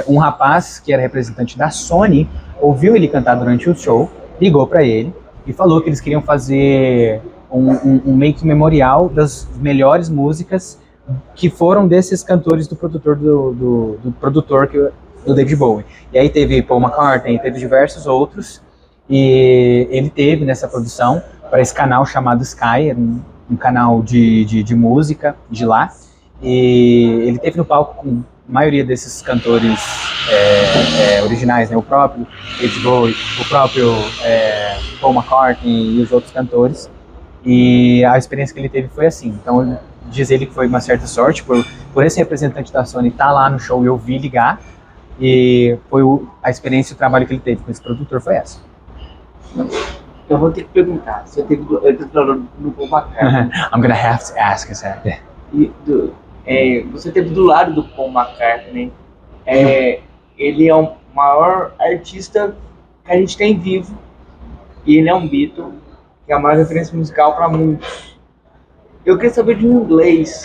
um rapaz que era representante da Sony ouviu ele cantar durante o show, ligou para ele e falou que eles queriam fazer um meio que memorial das melhores músicas que foram desses cantores do produtor do David Bowie. E aí teve Paul McCartney, teve diversos outros, e ele teve nessa produção para esse canal chamado Sky, um canal de música de lá, e ele teve no palco com a maioria desses cantores originais, né? O próprio David Bowie, o próprio Paul McCartney e os outros cantores, e a experiência que ele teve foi assim. Então diz ele que foi uma certa sorte por esse representante da Sony estar lá no show e eu vi ligar, e foi a experiência e o trabalho que ele teve com esse produtor foi essa. Eu vou ter que perguntar, você teve no Paul McCartney. I'm gonna have to ask is that. Você teve do lado do Paul McCartney. Ele é o maior artista que a gente tem vivo, e ele é um Beatle, que é a maior referência musical para muitos. Eu queria saber de um inglês,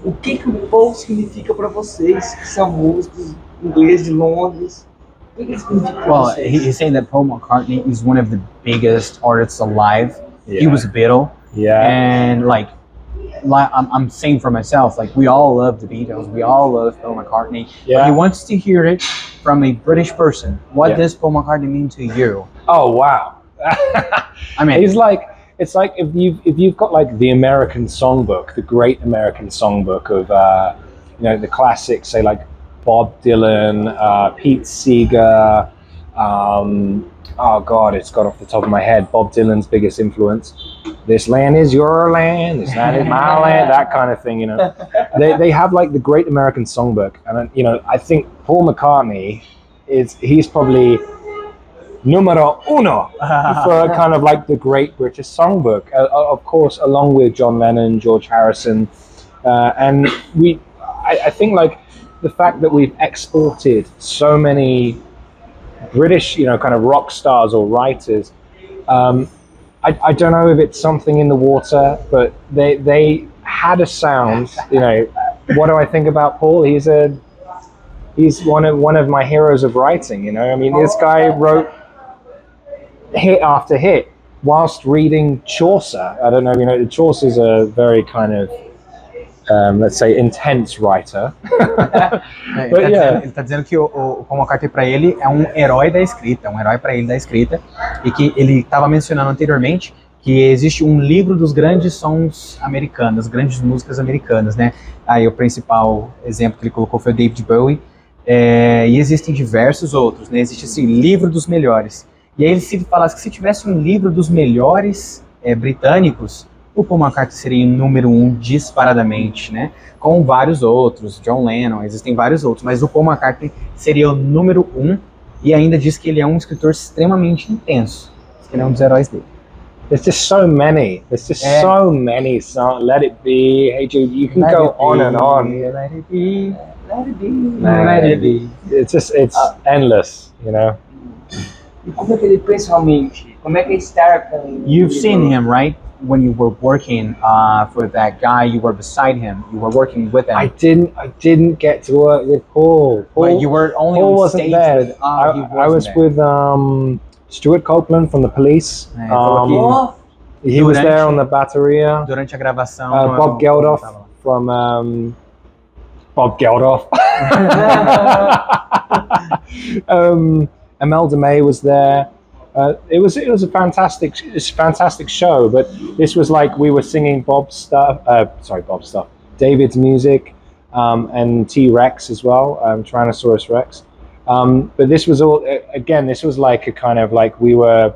o que o Paul significa para vocês, que são músicos ingleses de Londres? O que ele significa para vocês? He's saying that Paul McCartney is one of the biggest artists alive. Yeah. He was a Beatle. Yeah. And like I'm saying for myself, like we all love the Beatles, we all love Paul McCartney. Yeah. But he wants to hear it from a British person. What does Paul McCartney mean to you? Oh wow! I mean, it's like if you've got like the American songbook, the great American songbook of the classics, say like Bob Dylan, Pete Seeger. Oh God, it's got off the top of my head. Bob Dylan's biggest influence. This land is your land. This land is my land. That kind of thing, They have like the great American songbook, and I think Paul McCartney he's probably numero uno for kind of like the great British songbook. Of course, along with John Lennon, George Harrison, and I think like the fact that we've exported so many British, kind of rock stars or writers. I don't know if it's something in the water, but they had a sound. What do I think about Paul? He's one of my heroes of writing. I mean, this guy wrote hit after hit whilst reading Chaucer. I don't know. Chaucer's a very kind of let's say intense writer. Ele tá dizendo que o Paul McCartney para ele é um herói da escrita, um herói para ele da escrita, e que ele estava mencionando anteriormente que existe um livro dos grandes sons americanos, grandes músicas americanas, né? Aí o principal exemplo que ele colocou foi o David Bowen, e existem diversos outros, né? Existe esse livro dos melhores. E aí se ele falasse que se tivesse um livro dos melhores britânicos, o Paul McCartney seria o número 1 disparadamente, né? Com vários outros, John Lennon, existem vários outros, mas o Paul McCartney seria o número 1 e ainda diz que ele é um escritor extremamente intenso. Ele é um dos heróis dele. There's just so many. So many songs. Let It Be. Hey Jude, you can go on and on. Let it be. Let it be. Let it be. It's endless, E como é que ele pessoalmente? Como é que é estar com... You've seen him, right? When you were working for that guy, you were beside him. You were working with him. I didn't get to work with Paul. But you were only Paul on wasn't stage there. with. I was with Stuart Copeland from the Police. He was there on the bateria. Durante a gravação. Bob Geldof from Bob Geldof. Imelda May was there. It was a fantastic show, but this was like we were singing David's music, and T-Rex as well, Tyrannosaurus Rex. But this was all, again, this was like a kind of like we were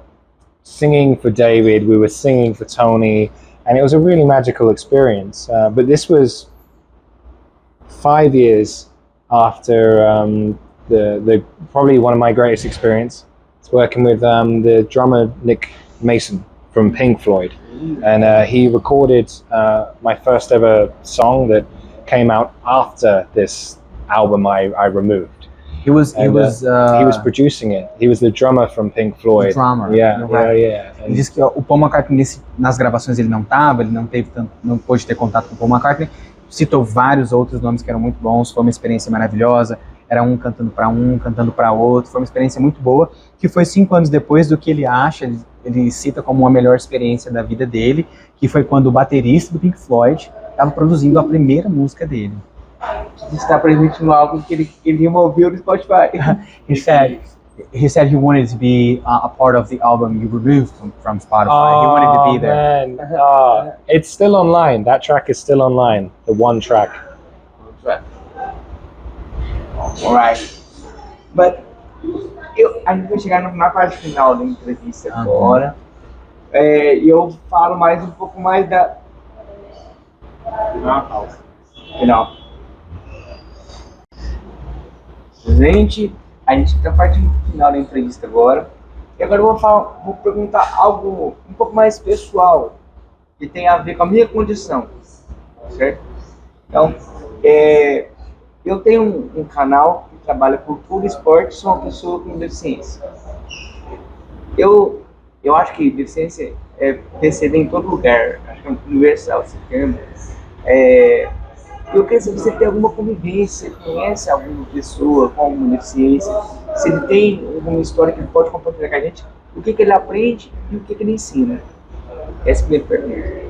singing for David, we were singing for Tony, and it was a really magical experience. But this was 5 years after the probably one of my greatest experience. Working with the drummer Nick Mason from Pink Floyd, and he recorded my first ever song that came out after this album I removed. He was producing it. He was the drummer from Pink Floyd. The drummer. Yeah. Ele disse que o Paul McCartney nas gravações ele não pôde ter contato com o Paul McCartney. Citou vários outros nomes que eram muito bons. Foi uma experiência maravilhosa. Era um cantando para outro. Foi uma experiência muito boa, que foi 5 anos depois do que ele acha, ele cita como a melhor experiência da vida dele, que foi quando o baterista do Pink Floyd estava produzindo a primeira música dele. Que está presente no álbum que ele removeu do Spotify. He said he wanted to be a part of the album you removed from Spotify. He wanted to be there. Man. It's still online. That track is still online. The one track. Alright. But a gente vai chegar na parte final da entrevista agora. E eu falo um pouco mais da... Final. Gente, a gente está partindo do final da entrevista agora. E agora eu vou perguntar algo um pouco mais pessoal, que tem a ver com a minha condição, certo? Então, eu tenho um canal que trabalha por puro esporte, sou uma pessoa com deficiência. Eu acho que deficiência é perceber em todo lugar, acho que é universal esse termo. Eu queria saber se você tem alguma convivência, conhece alguma pessoa com alguma deficiência, se ele tem alguma história que ele pode compartilhar com a gente, o que ele aprende e o que ele ensina. Essa é a minha pergunta.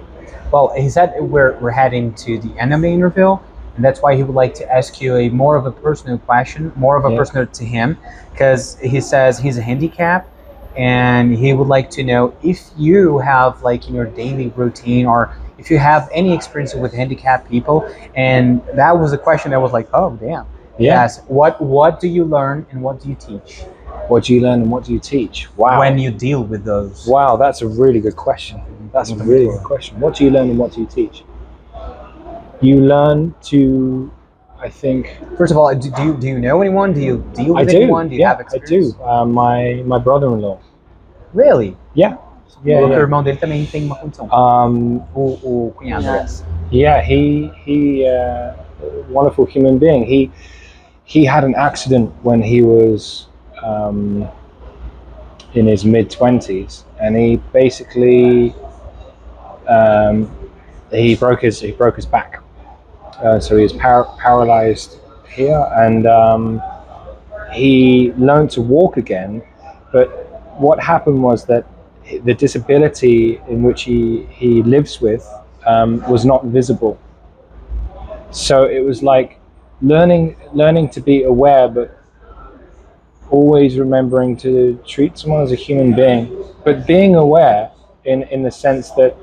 Well, he said we're heading to the end of the interview, and that's why he would like to ask you a more of a personal question, more of a personal to him, because he says he's a handicap, and he would like to know if you have, like, in your daily routine, or if you have any experience with handicapped people. And that was a question that was like, oh damn. Yes. What do you learn and what do you teach? What do you learn and what do you teach? Wow. When you deal with those. Wow, that's a really good question. That's a really good question. What do you learn and what do you teach? You learn to, I think... First of all, do you know anyone? Do you deal with anyone? Do you have experience? I do. My brother-in-law. Really? Yeah. O irmão dele também tem uma condição. O cunhado. Yeah, he wonderful human being. He had an accident when he was in his mid-20s, and he basically he broke his back. So he was paralyzed here, and he learned to walk again. But what happened was that the disability in which he lives with was not visible. So it was like learning to be aware, but always remembering to treat someone as a human being, but being aware in the sense that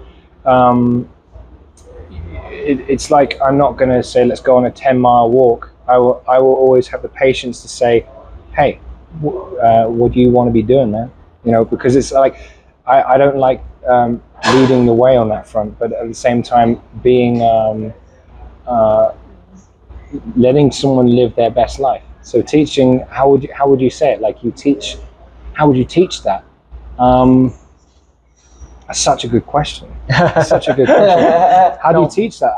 it's like, I'm not going to say let's go on a 10-mile walk. I will always have the patience to say, hey, what do you want to be doing, man? You know, because it's like I don't like leading the way on that front, but at the same time being letting someone live their best life. So teaching, how would you say it? Like you teach, how would you teach that? That's such a good question. Such a good question. How do you teach that?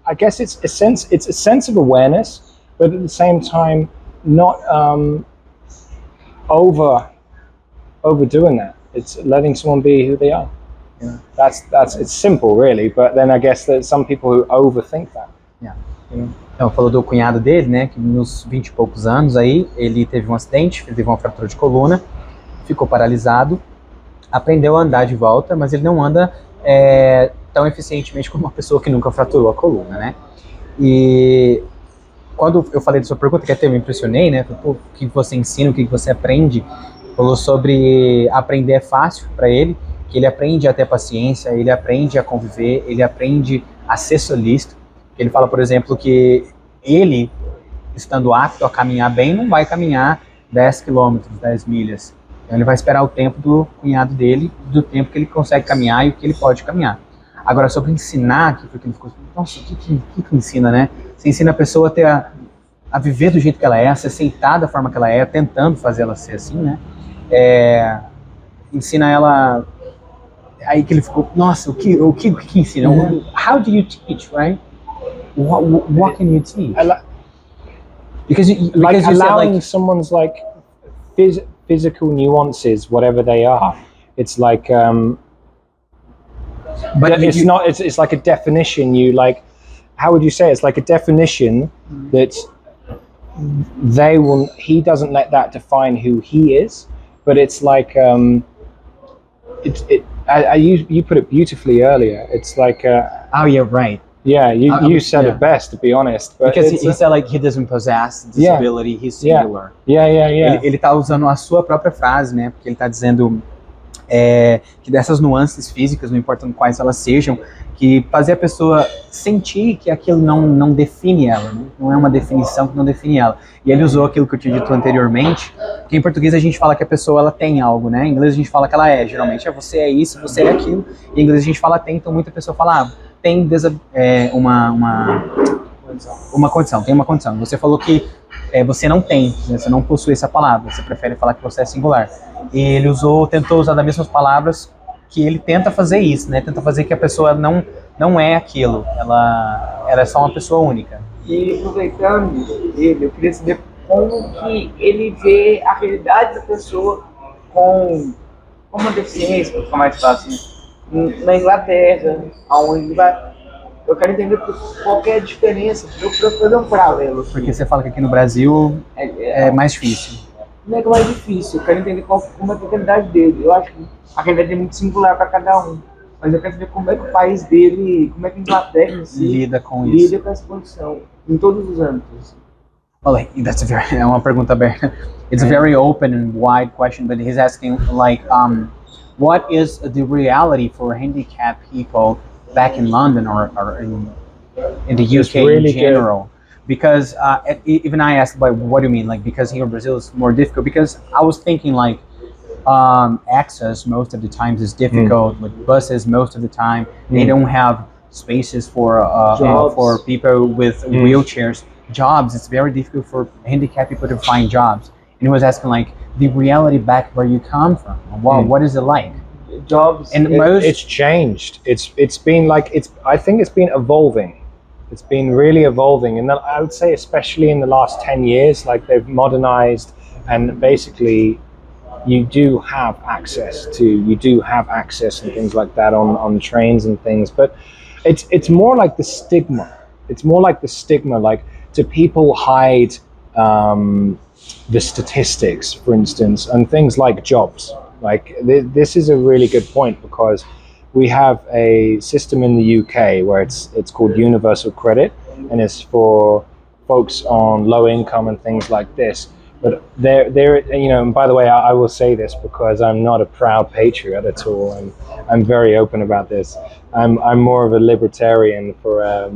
I guess it's a sense of awareness, but at the same time not overdoing that. It's letting someone be who they are. You know, that's it's simple really, but then I guess there's some people who overthink that. Yeah. You know? Então, falou do cunhado dele, né, que nos 20 e poucos anos aí, ele teve um acidente, ele teve uma fratura de coluna, ficou paralisado, aprendeu a andar de volta, mas ele não anda tão eficientemente como uma pessoa que nunca fraturou a coluna, né? E quando eu falei da sua pergunta, que até eu me impressionei, né, o que você ensina, o que você aprende, falou sobre aprender é fácil para ele, que ele aprende a ter paciência, ele aprende a conviver, ele aprende a ser solícito. Ele fala, por exemplo, que ele, estando apto a caminhar bem, não vai caminhar 10 quilômetros, 10 milhas. Então ele vai esperar o tempo do cunhado dele, do tempo que ele consegue caminhar e o que ele pode caminhar. Agora, sobre ensinar, que foi que ele ficou, nossa, o que ensina, né? Você ensina a pessoa a viver do jeito que ela é, a se aceitar da forma que ela é, tentando fazer ela ser assim, né? Ensina ela... Aí que ele ficou, nossa, o que ensina? How do you teach, right? What can you teach? Because you allowing said, someone's like physical nuances, whatever they are. It's like, but it's like a definition. You like, how would you say? It's like a definition that he doesn't let that define who he is, but it's like, you put it beautifully earlier. It's like, oh yeah, right. Yeah, you said it best, to be honest. But because he said like he doesn't possess disability, he's singular. Yeah. Ele tá usando a sua própria frase, né? Porque ele tá dizendo que dessas nuances físicas, não importa quais elas sejam, que fazer a pessoa sentir que aquilo não define ela, né? Não é uma definição que não define ela. E ele usou aquilo que eu tinha dito anteriormente, porque em português a gente fala que a pessoa ela tem algo, né? Em inglês a gente fala que ela é, geralmente você é isso, você é aquilo. Em inglês a gente fala tem, então muita pessoa fala, tem uma condição, tem uma condição. Você falou que você não tem, né? Você não possui essa palavra, você prefere falar que você é singular. E ele tentou usar as mesmas palavras que ele tenta fazer isso, né? Tenta fazer que a pessoa não é aquilo, ela é só uma pessoa única. E aproveitando ele, eu queria saber como que ele vê a realidade da pessoa com uma deficiência, para ficar mais fácil, na Inglaterra, aonde ele vai. Eu quero entender qual que é a diferença, para eu fazer um paralelo. Porque você fala que aqui no Brasil é mais difícil. Não é que é mais difícil, eu quero entender como é a realidade dele. Eu acho que a realidade é muito singular para cada um. Mas eu quero saber como é que o país dele, como é que a Inglaterra em si lida com isso. Lida com essa condição, em todos os âmbitos. Well, é uma pergunta aberta. It's a very open and wide question, but he's asking like, what is the reality for handicapped people back in London or in the UK really in general? Good. Because even I asked, like, what do you mean? Like, because here in Brazil it's more difficult. Because I was thinking like, access most of the times is difficult. With buses, most of the time they don't have spaces for people with wheelchairs. Jobs, it's very difficult for handicapped people to find jobs. And he was asking like the reality back where you come from. Well, what is it like? Jobs, and it's changed. It's been like I think it's been evolving. It's been really evolving, and I would say especially in the last 10 years, like they've modernized, and basically you do have access and things like that on trains and things, but it's more like the stigma. It's more like the stigma, like, do people hide the statistics, for instance, and things like jobs. Like this is a really good point, because we have a system in the UK where it's called universal credit, and it's for folks on low income and things like this. But there, you know, and by the way, I will say this because I'm not a proud patriot at all, and I'm very open about this. I'm more of a libertarian for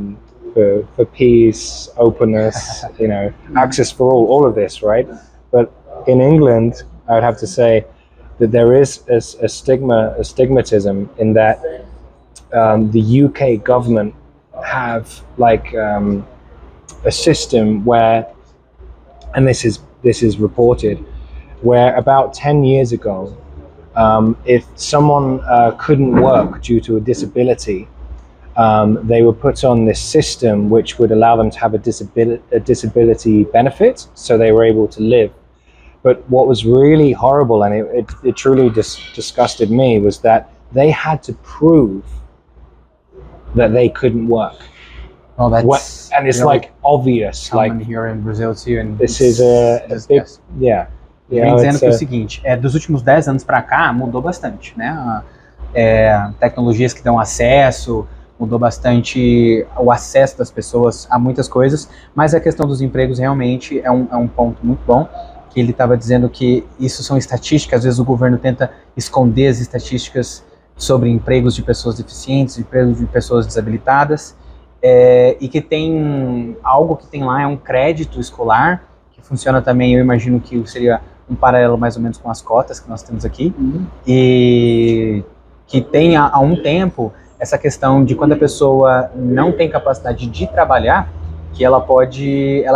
peace, openness, you know, access for all of this, right? But in England, I would have to say that there is a stigmatism in that the UK government have like a system where, and this is reported, where about 10 years ago, if someone couldn't work due to a disability, they were put on this system which would allow them to have a disability benefit, so they were able to live. But what was really horrible, and it truly disgusted me, was that they had to prove that they couldn't work. Well, that's and it's really like obvious, like here in Brazil too, and this is a big, yeah. Vem dizendo que é o seguinte, dos últimos 10 anos para cá mudou bastante, né? Tecnologias que dão acesso, mudou bastante o acesso das pessoas a muitas coisas, mas a questão dos empregos realmente é um ponto muito bom, que ele estava dizendo que isso são estatísticas, às vezes o governo tenta esconder as estatísticas sobre empregos de pessoas deficientes, empregos de pessoas desabilitadas, e que tem algo que tem lá, é um crédito escolar, que funciona também, eu imagino que seria um paralelo mais ou menos com as cotas que nós temos aqui, e que tem há um tempo essa questão de quando a pessoa não tem capacidade de trabalhar, que ela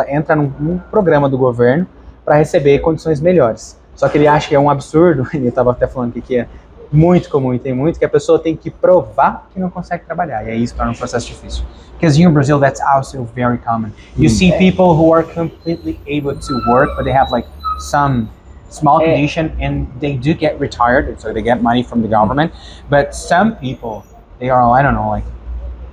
entra num programa do governo para receber condições melhores. Só que ele acha que é um absurdo, ele estava até falando que é muito comum e tem muito, que a pessoa tem que provar que não consegue trabalhar, e aí isso torna um processo difícil. Because here in Brazil, that's also very common. You see people who are completely able to work, but they have like some small condition, and they do get retired, so they get money from the government. But some people, they are, I don't know, like,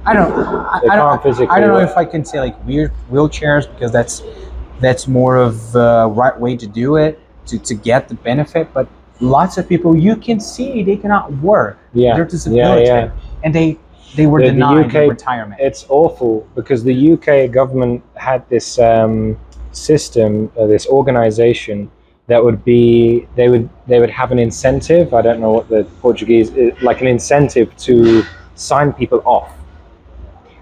I don't know if I can say like wheelchairs, because that's more of the right way to do it, to get the benefit. But lots of people, you can see they cannot work. They're disability, and they were denied retirement. It's awful, because the UK government had this system, this organization that would be, they would have an incentive. I don't know what the Portuguese is, like an incentive to sign people off.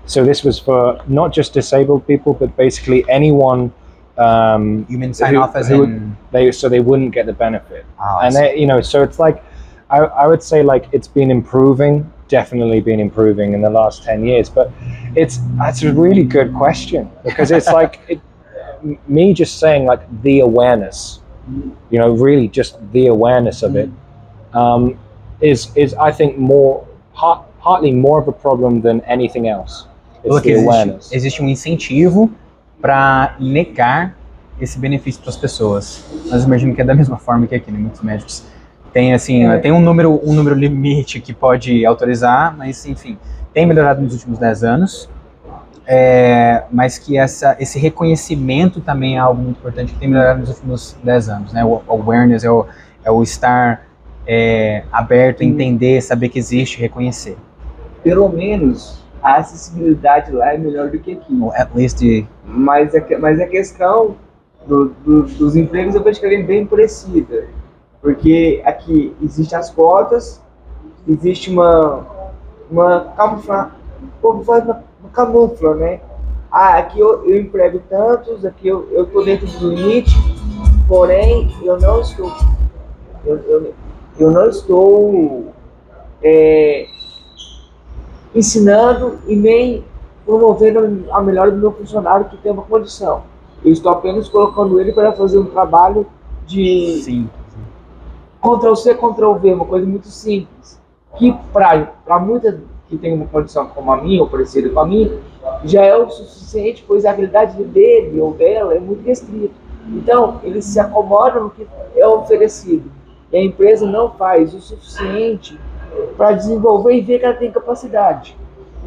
So this was for not just disabled people, but basically anyone. You mean sign off as in they wouldn't get the benefit, and they, you know, so it's like I would say like it's been improving, definitely been improving in the last 10 years. But that's a really good question, because it's like me just saying like the awareness, you know, really just the awareness of it is I think partly more of a problem than anything else. It's the awareness. Existe incentivo para negar esse benefício para as pessoas. Mas imagino que é da mesma forma que aqui, né? Muitos médicos tem assim, tem um número limite que pode autorizar, mas enfim, tem melhorado nos últimos 10 anos, mas que esse reconhecimento também é algo muito importante que tem melhorado nos últimos 10 anos, né? O awareness é o estar aberto a entender, saber que existe, reconhecer. Pelo menos a acessibilidade lá é melhor do que aqui. At least mas a questão dos empregos eu vejo que ela é bem parecida. Porque aqui existem as cotas, existe uma camufla, né? Aqui eu emprego tantos, aqui eu tô dentro do limite, porém eu não estou ensinando e nem promovendo a melhora do meu funcionário que tem uma condição. Eu estou apenas colocando ele para fazer um trabalho de Ctrl-C, Ctrl-V, uma coisa muito simples, que para muitas que tem uma condição como a minha, ou parecida com a minha, já é o suficiente, pois a habilidade dele ou dela é muito restrita. Então, eles se acomodam no que é oferecido. E a empresa não faz o suficiente para desenvolver e ver que ela tem capacidade.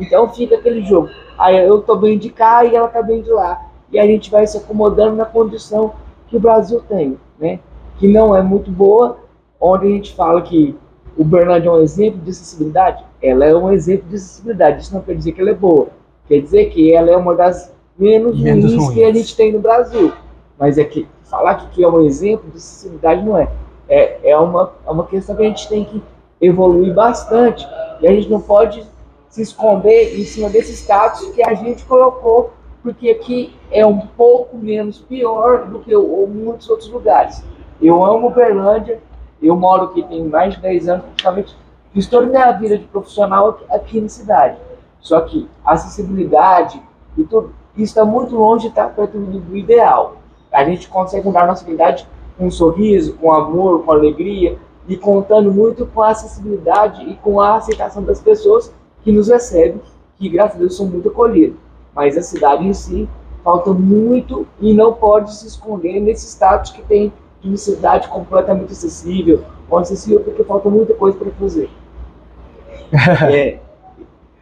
Então fica aquele jogo. Aí eu estou bem de cá e ela está bem de lá. E a gente vai se acomodando na condição que o Brasil tem, né? Que não é muito boa, onde a gente fala que o Uberlândia é um exemplo de acessibilidade. Ela é um exemplo de acessibilidade. Isso não quer dizer que ela é boa. Quer dizer que ela é uma das menos ruins que a gente tem no Brasil. Mas é que falar que é um exemplo de acessibilidade não é. É uma questão que a gente tem que evoluir bastante. E a gente não pode se esconder em cima desse status que a gente colocou, porque aqui é um pouco menos pior do que muitos outros lugares. Eu amo Uberlândia, eu moro aqui tem mais de 10 anos, praticamente fiz toda a minha vida de profissional aqui na cidade. Só que a acessibilidade e tudo, isso está muito longe de estar perto do ideal. A gente consegue mudar a nossa vida com um sorriso, com amor, com alegria, e contando muito com a acessibilidade e com a aceitação das pessoas que nos recebem, que graças a Deus são muito acolhidos. Mas a cidade em si falta muito e não pode se esconder nesse status que tem de uma cidade completamente acessível, ou acessível porque falta muita coisa para fazer.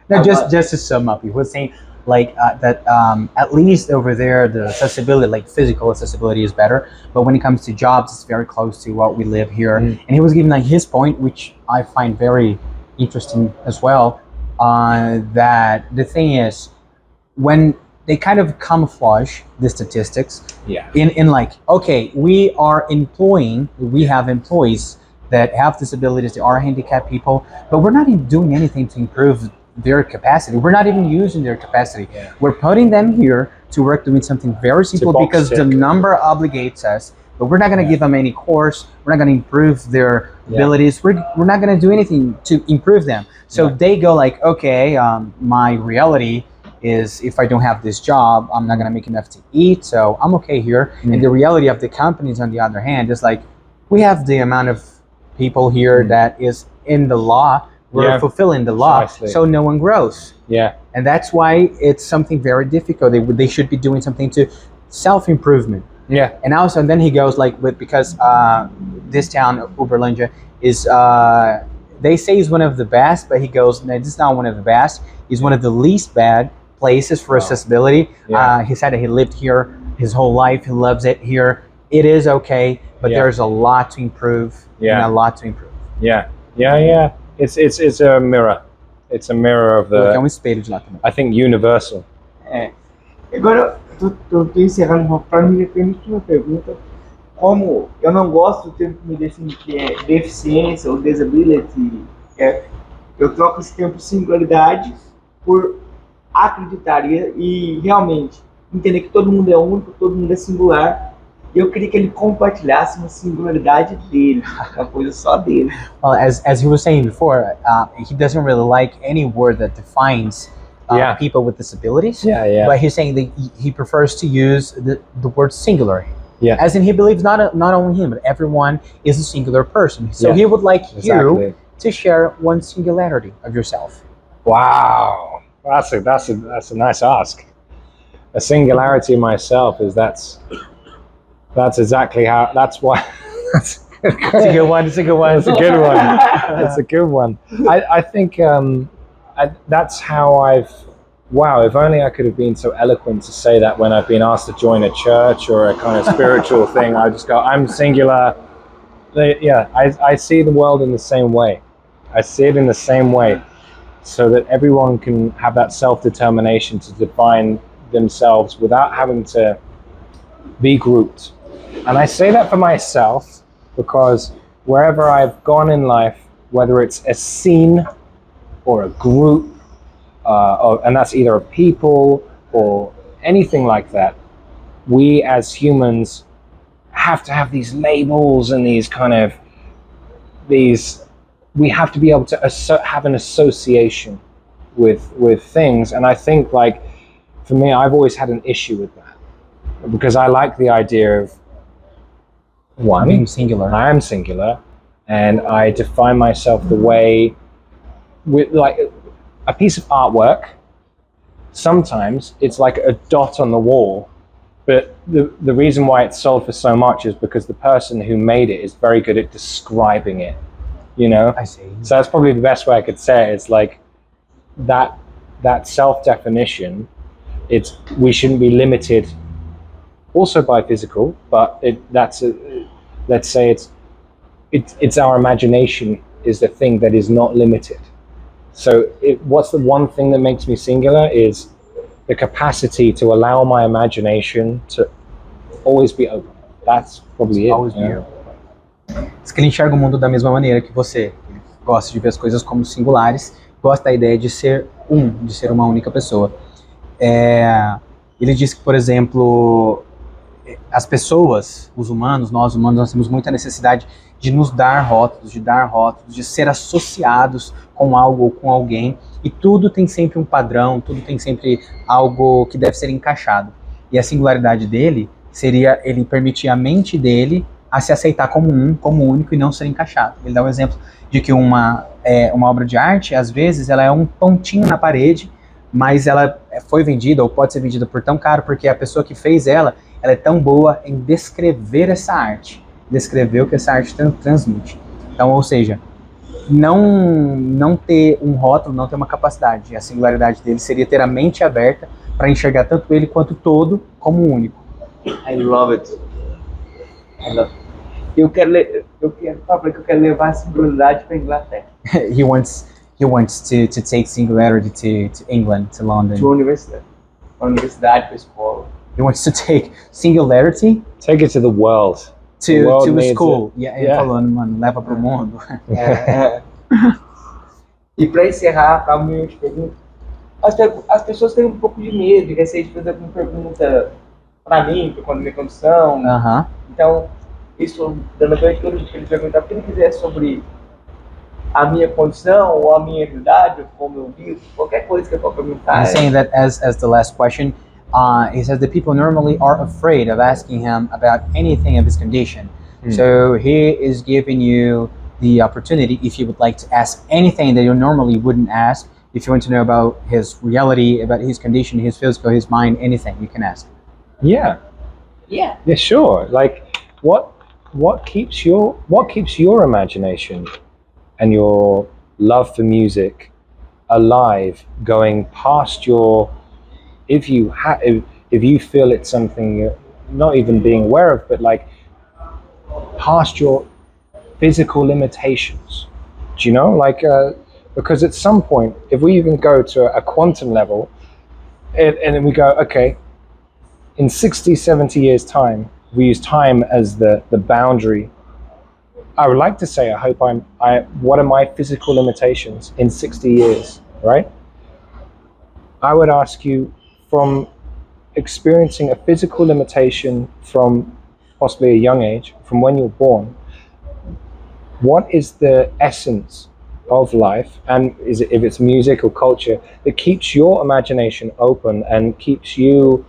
No, just to sum up, you were saying like that at least over there the accessibility, like physical accessibility, is better, but when it comes to jobs, it's very close to what we live here. And he was giving like his point, which I find very interesting as well. That the thing is, when they kind of camouflage the statistics, in like, okay, we have employees that have disabilities, they are handicapped people, but we're not even doing anything to improve their capacity. We're not even using their capacity. We're putting them here to work doing something very simple because the number obligates us, but we're not going to give them any course. We're not going to improve their abilities. We're not going to do anything to improve them. So they go like, okay, my reality is if I don't have this job, I'm not going to make enough to eat, so I'm okay here. And the reality of the companies, on the other hand, is like, we have the amount of people here that is in the law. We're fulfilling the law, so no one grows. And that's why it's something very difficult. They should be doing something to self-improvement. And also, and then he goes like, because this town, Uberlândia, is, they say is one of the best, but he goes, no, this is not one of the best. It's one of the least bad places for accessibility. He said that he lived here his whole life. He loves it here. It is okay, but there's a lot to improve. And a lot to improve. It's a mirror. It's a mirror of the, I think, universal. Agora, estou encerrando para mim, tem uma pergunta. Como eu não gosto do termo que me define que é deficiência ou disability, eu troco esse termo singularidade por acreditar e realmente entender que todo mundo é único, todo mundo é singular. E eu queria que ele compartilhasse uma singularidade dele, uma coisa só dele. Well, as he was saying before, he doesn't really like any word that defines people with disabilities. But he's saying that he prefers to use the word singular. As in, he believes not only him, but everyone is a singular person. So he would like you to share one singularity of yourself. Wow, that's a nice ask. A singularity of myself is that's exactly how. That's why. It's a good one. It's a good one. It's a good one. It's a good one. I think that's how I've. Wow, if only I could have been so eloquent to say that when I've been asked to join a church or a kind of spiritual thing. I just go, I'm singular. I see the world in the same way. I see it in the same way, so that everyone can have that self-determination to define themselves without having to be grouped. And I say that for myself because wherever I've gone in life, whether it's a scene or a group, and that's either a people or anything like that, we as humans have to have these labels and these kind of we have to be able to have an association with things. And I think, like, for me, I've always had an issue with that, because I like the idea of being singular. I am singular, and I define myself the way, with like a piece of artwork sometimes it's like a dot on the wall, but the reason why it's sold for so much is because the person who made it is very good at describing it, you know? I see. So that's probably the best way I could say it. It's like that self-definition, we shouldn't be limited also by physical, but let's say it's our imagination is the thing that is not limited. So what's the one thing that makes me singular is the capacity to allow my imagination to always be open. That's probably it. Always be open. Diz que ele enxerga o mundo da mesma maneira que você. Ele gosta de ver as coisas como singulares, gosta da ideia de ser de ser uma única pessoa. Ele diz que, por exemplo, as pessoas, os humanos, nós humanos, nós temos muita necessidade de nos dar rótulos, de ser associados com algo ou com alguém, e tudo tem sempre um padrão, tudo tem sempre algo que deve ser encaixado. E a singularidade dele seria ele permitir a mente dele a se aceitar como único e não ser encaixado. Ele dá um exemplo de que uma obra de arte, às vezes, ela é um pontinho na parede, mas ela foi vendida ou pode ser vendida por tão caro porque a pessoa que fez ela é tão boa em descrever essa arte, descrever o que essa arte transmite. Então, ou seja, não ter um rótulo, não ter uma capacidade. A singularidade dele seria ter a mente aberta para enxergar tanto ele quanto todo como único. I love it. Eu quero levar a singularidade para Inglaterra. He wants to take singularity to England, to London. Para a universidade, para a escola. He wants to take singularity. Take it to the world. To a school. Ele falando, mano, leva pro mundo. E para encerrar, a minha pergunta, as pessoas têm um pouco de medo de receio de fazer alguma pergunta para mim, por conta da minha condição. Então, isso dando a grande todo dia que ele perguntar o que ele quiser sobre a minha condição ou a minha realidade, ou como eu vivo, qualquer coisa que eu for perguntar. He's saying that as the last question, he says that people normally are afraid of asking him about anything of his condition. So he is giving you the opportunity, if you would like to ask anything that you normally wouldn't ask, if you want to know about his reality, about his condition, his physical, his mind, anything, you can ask. Yeah, sure. Like, what keeps your imagination and your love for music alive, going past your, if you feel it's something you're not even being aware of, but like past your physical limitations, do you know? Like, because at some point, if we even go to a quantum level, and then we go, okay, in 60, 70 years time, we use time as the boundary. I would like to say, I hope what are my physical limitations in 60 years, right? I would ask you, from experiencing a physical limitation from possibly a young age, from when you're born, what is the essence of life, and is it, if it's music or culture, that keeps your imagination open and keeps you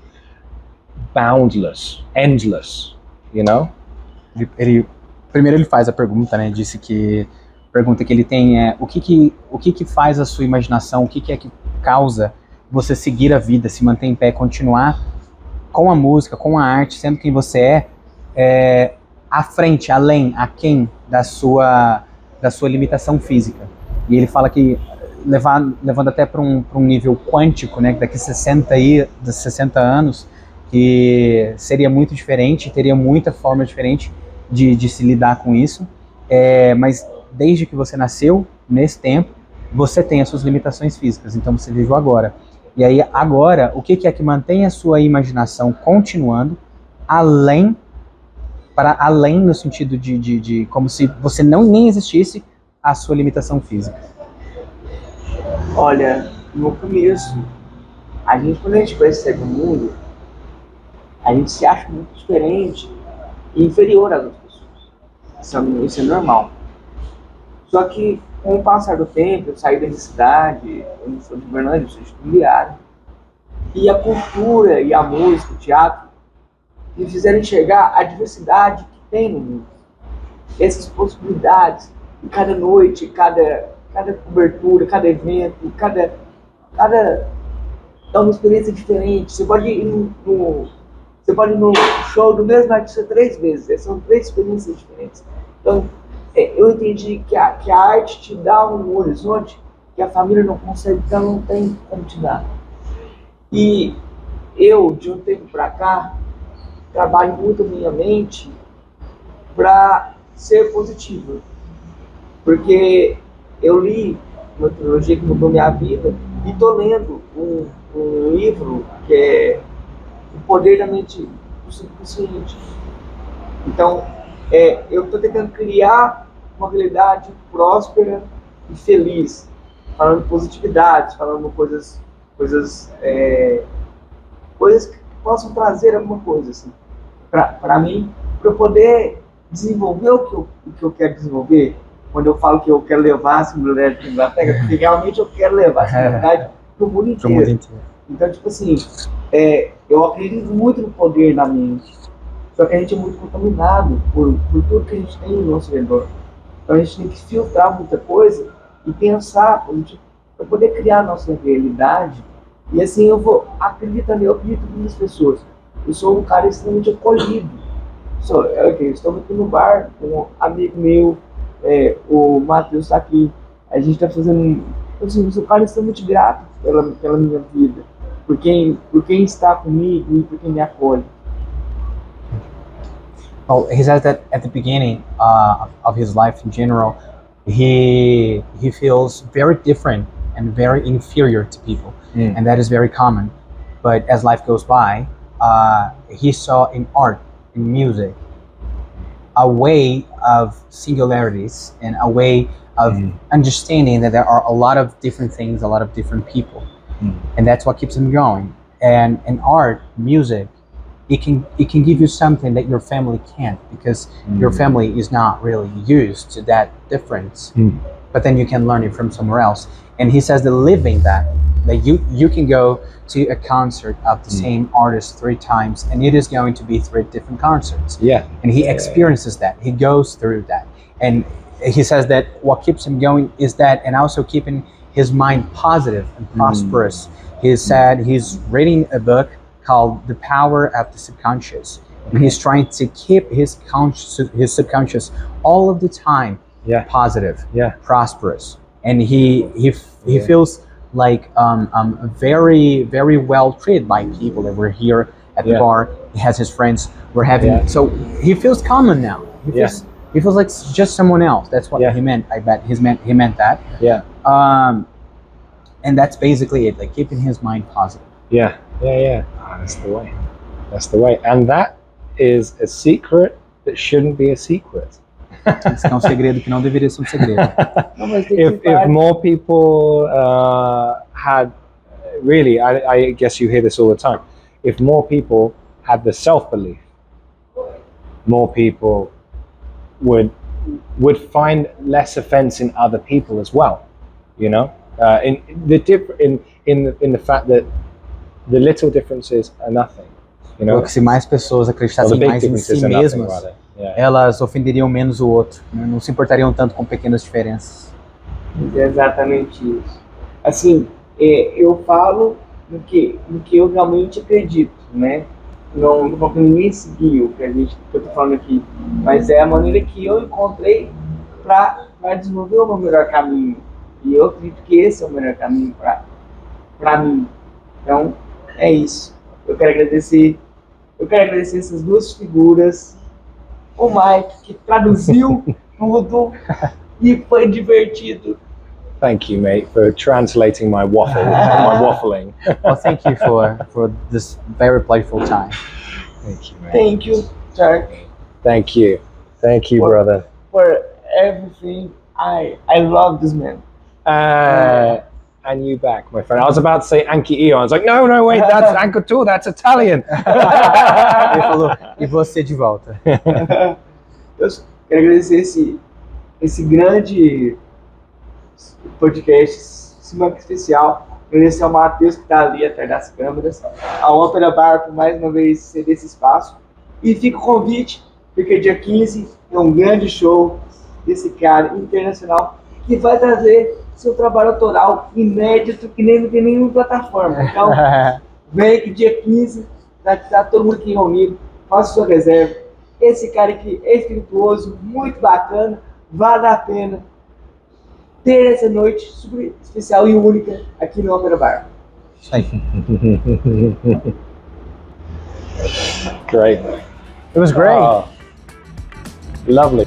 boundless, endless, you know? Primeiro ele faz a pergunta, né? Disse que a pergunta que ele tem é o que faz a sua imaginação, o que é que causa você seguir a vida, se manter em pé, continuar com a música, com a arte, sendo quem você à frente, além, aquém da sua limitação física. E ele fala que levando até para um nível quântico, né? Daqui 60 anos, que seria muito diferente, teria muita forma diferente de se lidar com isso, mas desde que você nasceu, nesse tempo, você tem as suas limitações físicas, então você vive o agora. E aí, agora, o que é que mantém a sua imaginação continuando, além no sentido de como se você nem existisse a sua limitação física? Olha, no começo, quando a gente percebe o mundo, a gente se acha muito diferente e inferior às outras pessoas. Isso é normal. Só que, com o passar do tempo, eu saí da minha cidade, eu não sou de Bernardo, eu sou de Viário, e a cultura, e a música, o teatro, me fizeram enxergar a diversidade que tem no mundo. Essas possibilidades, e cada noite, cada cobertura, cada evento, cada é uma experiência diferente. Você pode ir você pode ir no show do mesmo artista 3 vezes. São 3 experiências diferentes. Então, eu entendi que a arte te dá um horizonte que a família não consegue, porque ela não tem como te dar. E eu, de um tempo para cá, trabalho muito a minha mente para ser positivo. Porque eu li uma trilogia que mudou minha vida e estou lendo um livro que é O Poder da Mente do Subconsciente. Então, eu estou tentando criar uma realidade próspera e feliz, falando positividade, falando coisas que possam trazer alguma coisa assim, para mim, para eu poder desenvolver o que eu quero desenvolver. Quando eu falo que eu quero levar a singularidade para a Inglaterra, porque realmente eu quero levar a singularidade para o mundo inteiro. Então, tipo assim, eu acredito muito no poder da mente. Só que a gente é muito contaminado por tudo que a gente tem no nosso redor. Então a gente tem que filtrar muita coisa e pensar para poder criar a nossa realidade. E assim eu acredito nas pessoas. Eu sou um cara extremamente acolhido. Estou aqui no bar com um amigo meu, o Matheus está aqui. A gente está fazendo. Assim, eu sou um cara extremamente grato pela minha vida, por quem está comigo e por quem me acolhe. Well, he says that at the beginning of his life in general, he feels very different and very inferior to people, and that is very common. But as life goes by, he saw in art, in music, a way of singularities and a way of understanding that there are a lot of different things, a lot of different people, and that's what keeps him going. And in art, music, it can give you something that your family can't, because your family is not really used to that difference. But then you can learn it from somewhere else. And he says that living that you can go to a concert of the same artist 3 times, and it is going to be 3 different concerts. Yeah. And he experiences that. He goes through that. And he says that what keeps him going is that, and also keeping his mind positive and prosperous. He said he's reading a book called The Power of the Subconscious. And he's trying to keep his subconscious all of the time positive, prosperous. And he feels like very, very well treated by people that were here at the bar. He has his friends. We're having so he feels common now. He feels like just someone else. That's what he meant. I bet he meant that. Yeah. And that's basically it. Like keeping his mind positive. Yeah. Oh, that's the way. That's the way. And that is a secret that shouldn't be a secret. Esse é um segredo que não deveria ser um segredo. If more people had, really, I guess you hear this all the time. If more people had the self-belief, more people would find less offense in other people as well. You know, in the fact that the little differences are nothing. You know, Porque se mais pessoas acreditassem mais em si mesmas, elas ofenderiam menos o outro, né? Não se importariam tanto com pequenas diferenças. É exatamente isso. Assim, eu falo no que eu realmente acredito, né? Não vou ninguém seguir o que eu tô falando aqui, mas é a maneira que eu encontrei para desenvolver o meu melhor caminho. E eu acredito que esse é o melhor caminho para mim. Então, é isso. Eu quero agradecer essas 2 figuras, o Mike, que traduziu tudo e foi divertido. Thank you, mate, for translating my waffling. Well, thank you for this very playful time. Thank you, mate. Thank you, Tarq. Thank you, brother. For everything. I love this man. And you back, my friend. I was about to say Anki Io. I was like, no, wait, that's Anko too. That's Italian. Ele falou, e você de volta. Eu quero agradecer esse grande podcast, Se Manca especial. Agradecer ao Matheus que está ali atrás das câmeras, a Ópera Bar por mais uma vez ceder esse espaço. E fica o convite, porque dia 15 é um grande show desse cara internacional que vai trazer seu trabalho autoral inédito que nem não tem nenhuma plataforma. Então, vem que dia 15, tá todo mundo aqui reunido, faça sua reserva. Esse cara aqui é espirituoso, muito bacana, vale a pena ter essa noite super especial e única aqui no Ópera Bar. Great. It was great. Oh, lovely.